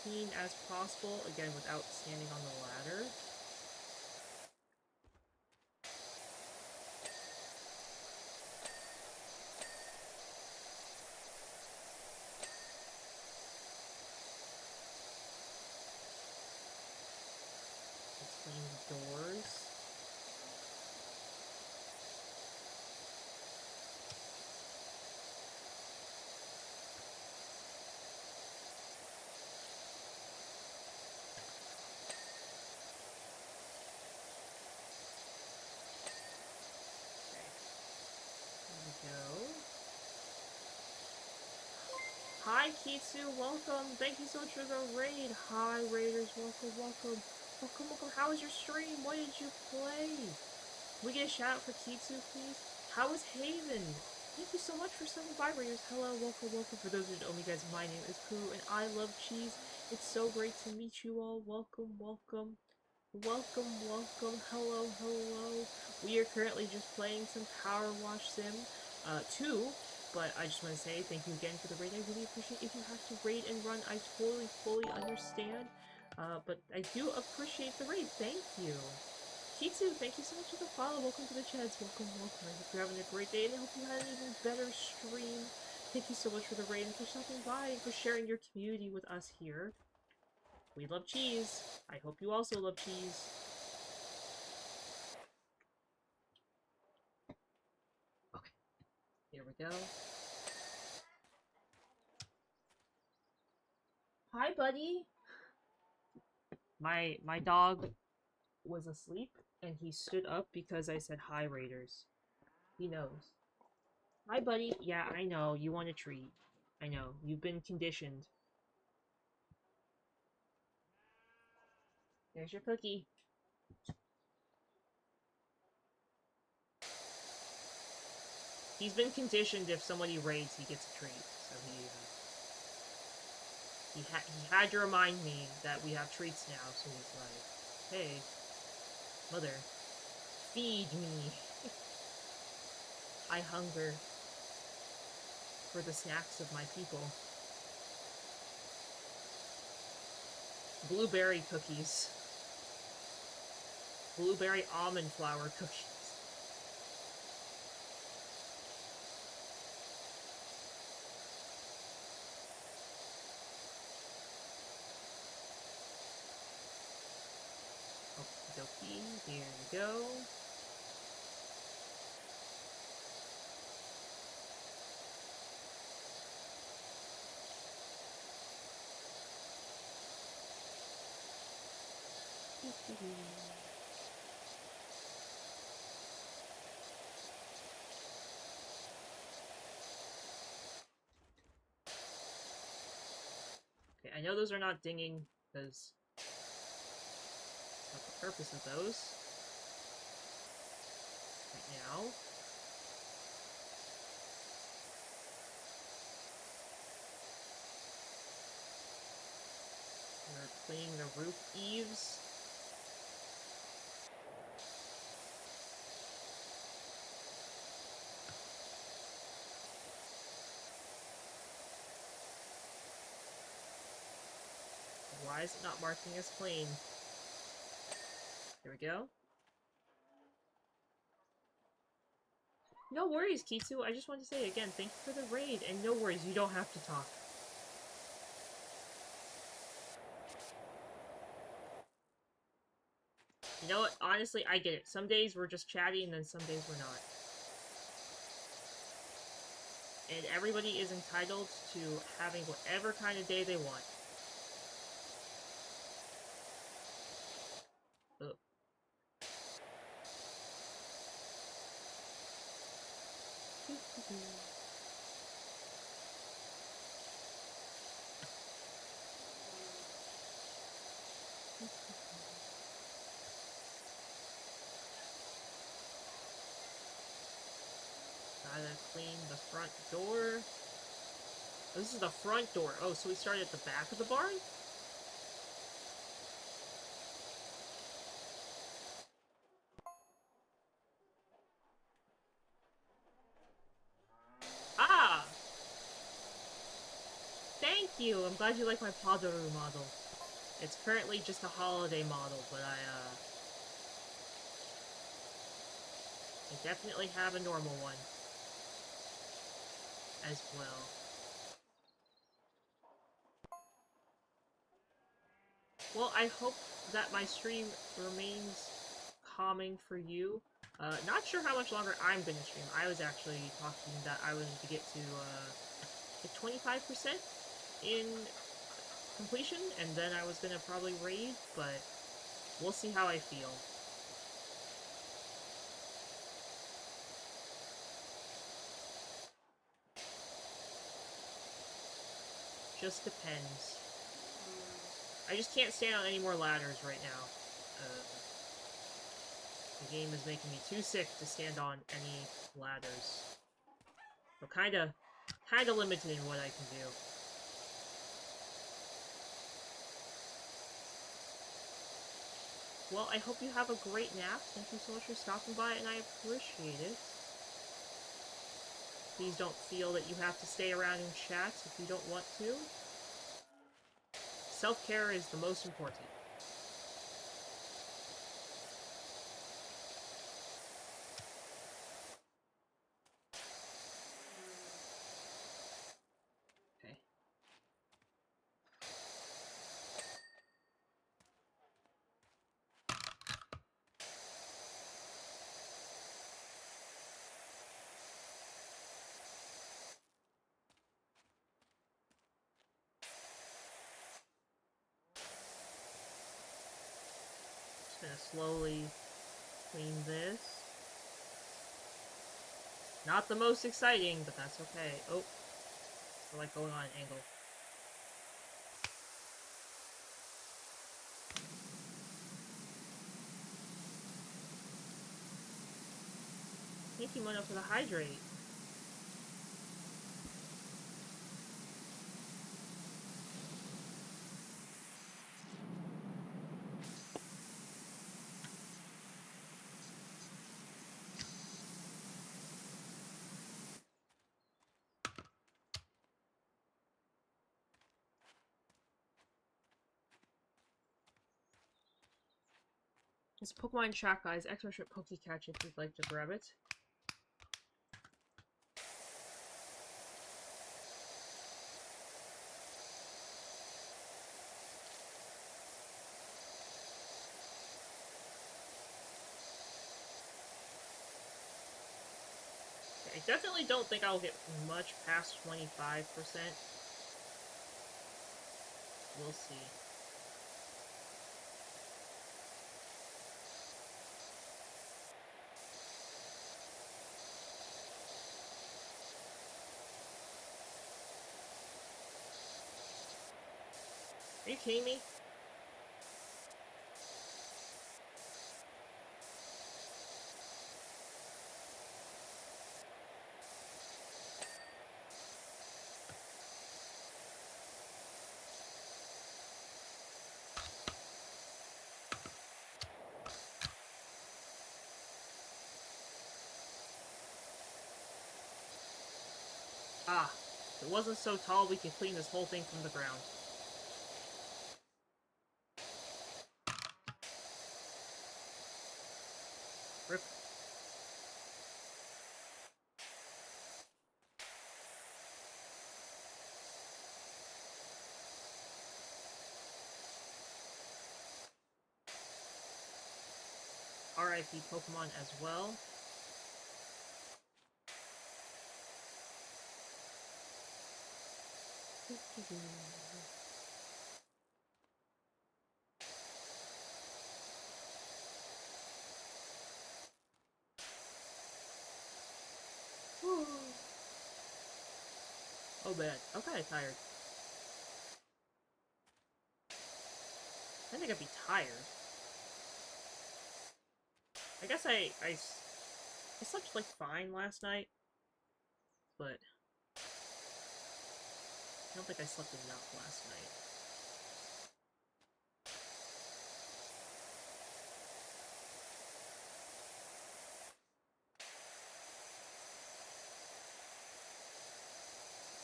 clean as possible, again, without standing on the ladder. Let's clean the doors. Go. Hi, Kitsu, welcome. Thank you so much for the raid. Hi, Raiders, welcome, welcome. Welcome, welcome. How was your stream? What did you play? Can we get a shout out for Kitsu, please? How was Haven? Thank you so much for stopping by, Raiders. Hello, welcome, welcome. For those who don't know me, guys, my name is Pooh, and I love cheese. It's so great to meet you all. Welcome, welcome. Welcome, welcome. Hello, hello. We are currently just playing some Powerwash Sim 2, but I just want to say thank you again for the raid. I really appreciate it. If you have to raid and run, I totally, fully understand. But I do appreciate the raid. Thank you. Kitsu, thank you so much for the follow. Welcome to the chats. Welcome, welcome. I hope you're having a great day, and I hope you had an even better stream. Thank you so much for the raid and for stopping by and for sharing your community with us here. We love cheese. I hope you also love cheese. Okay, here we go. Hi, buddy. My dog was asleep, and he stood up because I said hi, Raiders. He knows. Hi, buddy. Yeah, I know. You want a treat. I know. You've been conditioned. There's your cookie. He's been conditioned if somebody raids, he gets a treat. So he had to remind me that we have treats now, so he's like, hey, mother, feed me. I hunger for the snacks of my people. Blueberry cookies. Blueberry almond flour cookies. Okie dokie, here we go. Okay, I know those are not dinging, because that's not the purpose of those. Right now. We're cleaning the roof eaves. Why is it not marking as clean? Here we go. No worries, Kitsu. I just wanted to say again, thank you for the raid, and no worries, you don't have to talk. You know what? Honestly, I get it. Some days we're just chatty, and then some days we're not. And everybody is entitled to having whatever kind of day they want. Ugh. Gotta clean the front door. Oh, this is the front door. Oh, so we started at the back of the barn? Ah! Thank you! I'm glad you like my Padaru model. It's currently just a holiday model, but I definitely have a normal one as well. Well, I hope that my stream remains calming for you. Not sure how much longer I'm gonna stream. I was actually talking that I was to get to, like 25% in completion, and then I was gonna probably raid, but we'll see how I feel. Just depends. I just can't stand on any more ladders right now. The game is making me too sick to stand on any ladders. So kinda limited in what I can do. Well, I hope you have a great nap. Thank you so much for stopping by, and I appreciate it. Please don't feel that you have to stay around and chat if you don't want to. Self-care is the most important. Okay. Just gonna slowly clean this. Not the most exciting, but that's okay. Oh, I like going on an angle. Thank you, Mono, for the hydrate. It's Pokemon Track Guys, Extra Ship Pokecatch if you'd like to grab it. I definitely don't think I'll get much past 25%. We'll see. Are you kidding me? Ah, if it wasn't so tall, we could clean this whole thing from the ground. Rip. RIP Pokemon as well. Oh man, I'm kind of tired. I think I'd be tired. I guess I slept like fine last night, but I don't think I slept enough last night.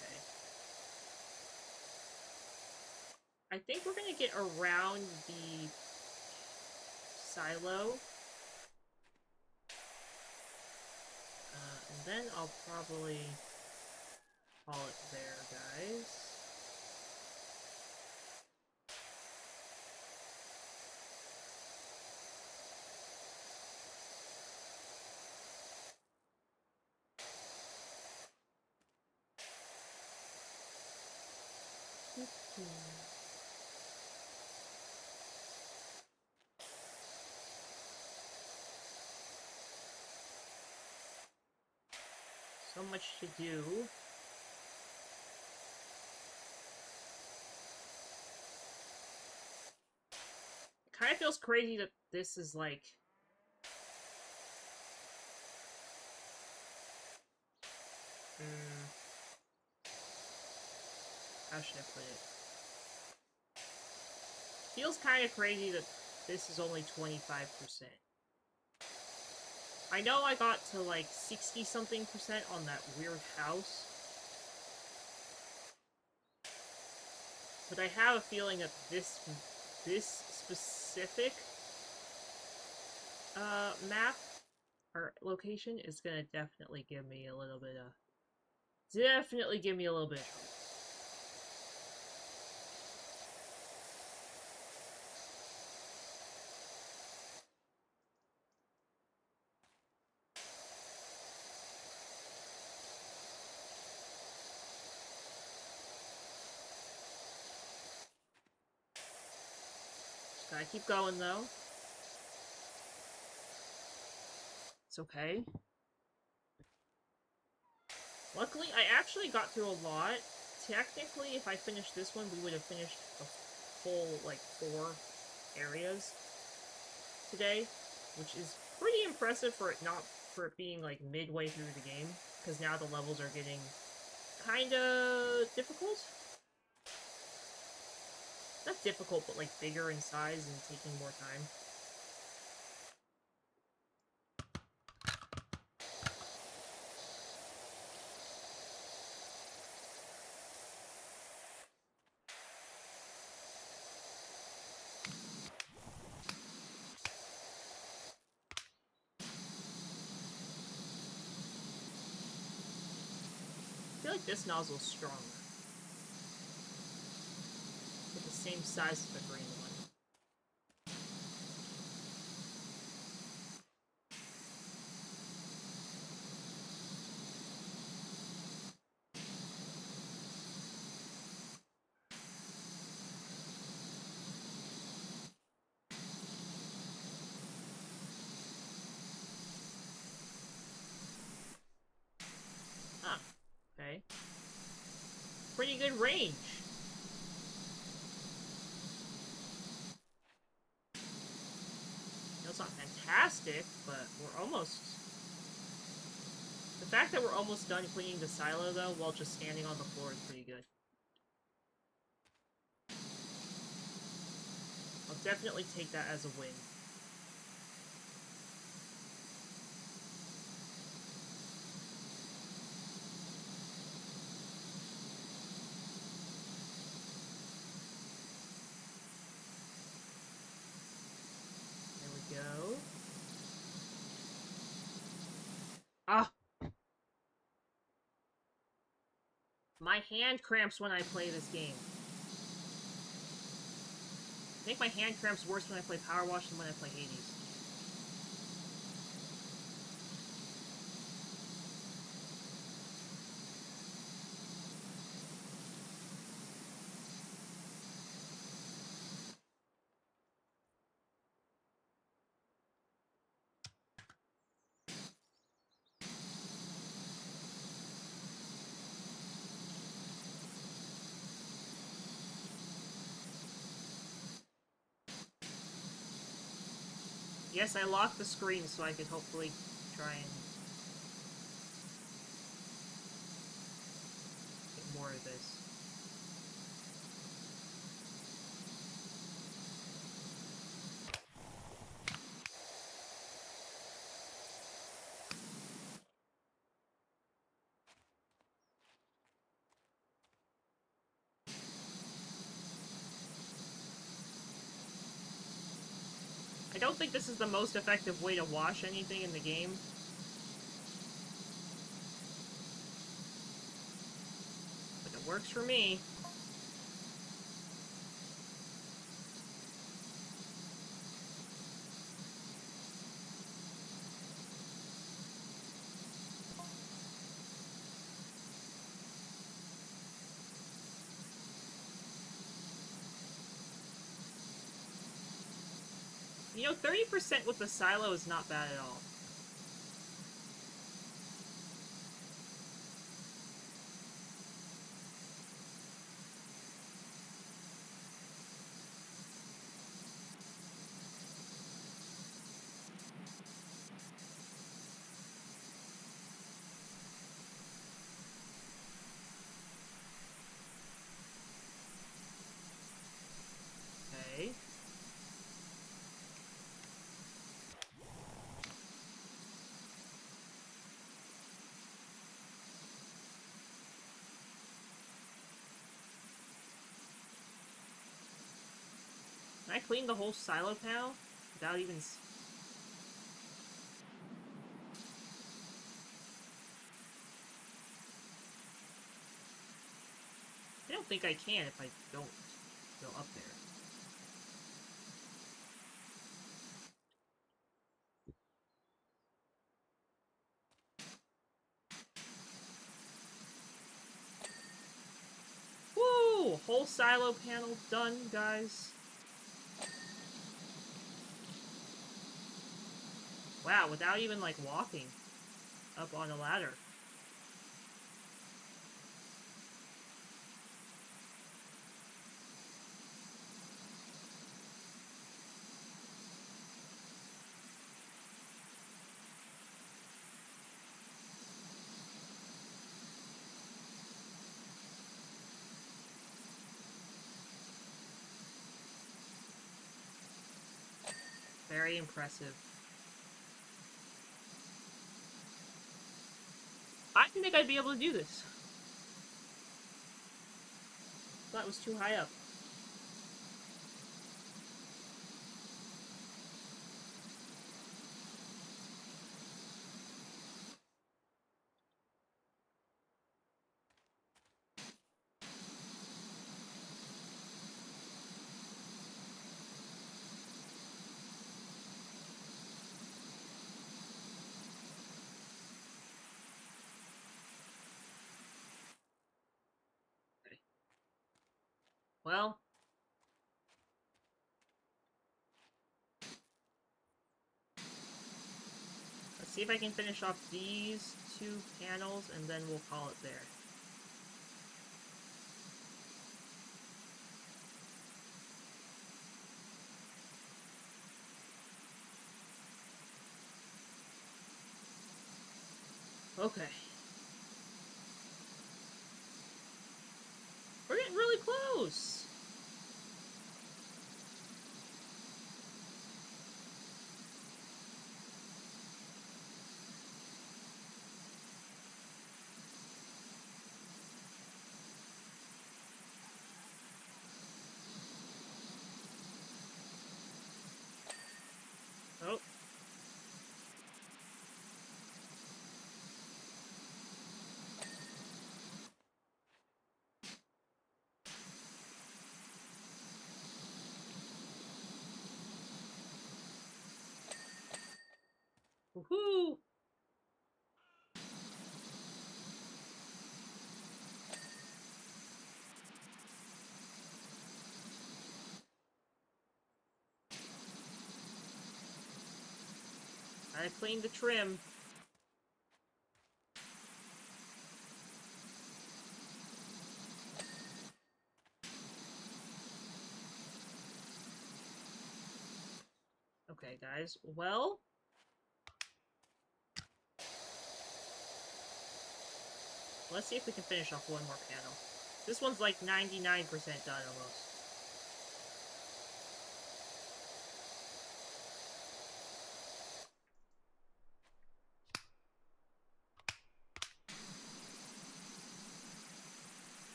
Okay. I think we're gonna get around the silo. And then I'll probably call it there, guys. So much to do. It kind of feels crazy that this is like... how should I put it? Feels kind of crazy that this is only 25%. I know I got to like 60-something% on that weird house. But I have a feeling that this specific map or location is gonna definitely give me a little bit of trouble. Just gotta keep going though. It's okay. Luckily, I actually got through a lot. Technically, if I finished this one, we would have finished a full, like, 4 areas today, which is pretty impressive for it being, like, midway through the game, because now the levels are getting kinda difficult. Not difficult, but, like, bigger in size and taking more time. I feel like this nozzle's stronger. It's the same size as the green one. Ah, okay. Pretty good range. It's not fantastic, but we're almost... The fact that we're almost done cleaning the silo, though, while just standing on the floor is pretty good. I'll definitely take that as a win. There we go. Ah! My hand cramps when I play this game. I think my hand cramps worse when I play Powerwash than when I play Hades. Yes, I locked the screen so I could hopefully try and get more of this. I don't think this is the most effective way to wash anything in the game. But it works for me. You know, 30% with the silo is not bad at all. Okay. Can I clean the whole silo panel without even... I don't think I can if I don't go up there. Woo! Whole silo panel done, guys. Wow, without even, like, walking up on a ladder. Very impressive. I didn't think I'd be able to do this. Thought it was too high up. Okay. Well... let's see if I can finish off these 2 panels, and then we'll call it there. Okay. We're getting really close! Oh. Woohoo! I cleaned the trim. Okay. Okay, guys. Well, let's see if we can finish off one more panel. This one's like 99% done almost.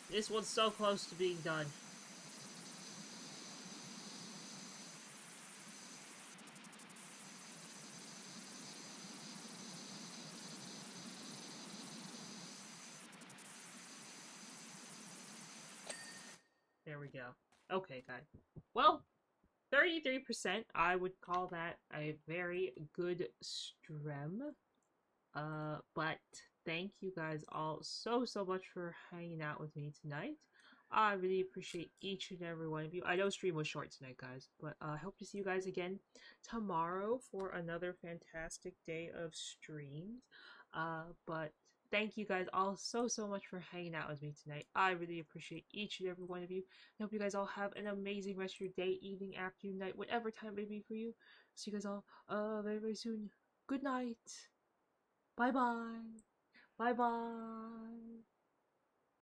This one's so close to being done. There we go. Okay, guys. Well, 33%, I would call that a very good stream. But thank you guys all so much for hanging out with me tonight. I really appreciate each and every one of you. I know stream was short tonight, guys, but I hope to see you guys again tomorrow for another fantastic day of streams. But thank you guys all so much for hanging out with me tonight. I really appreciate each and every one of you. I hope you guys all have an amazing rest of your day, evening, afternoon, night, whatever time it may be for you. See you guys all very soon. Good night. Bye bye. Bye bye.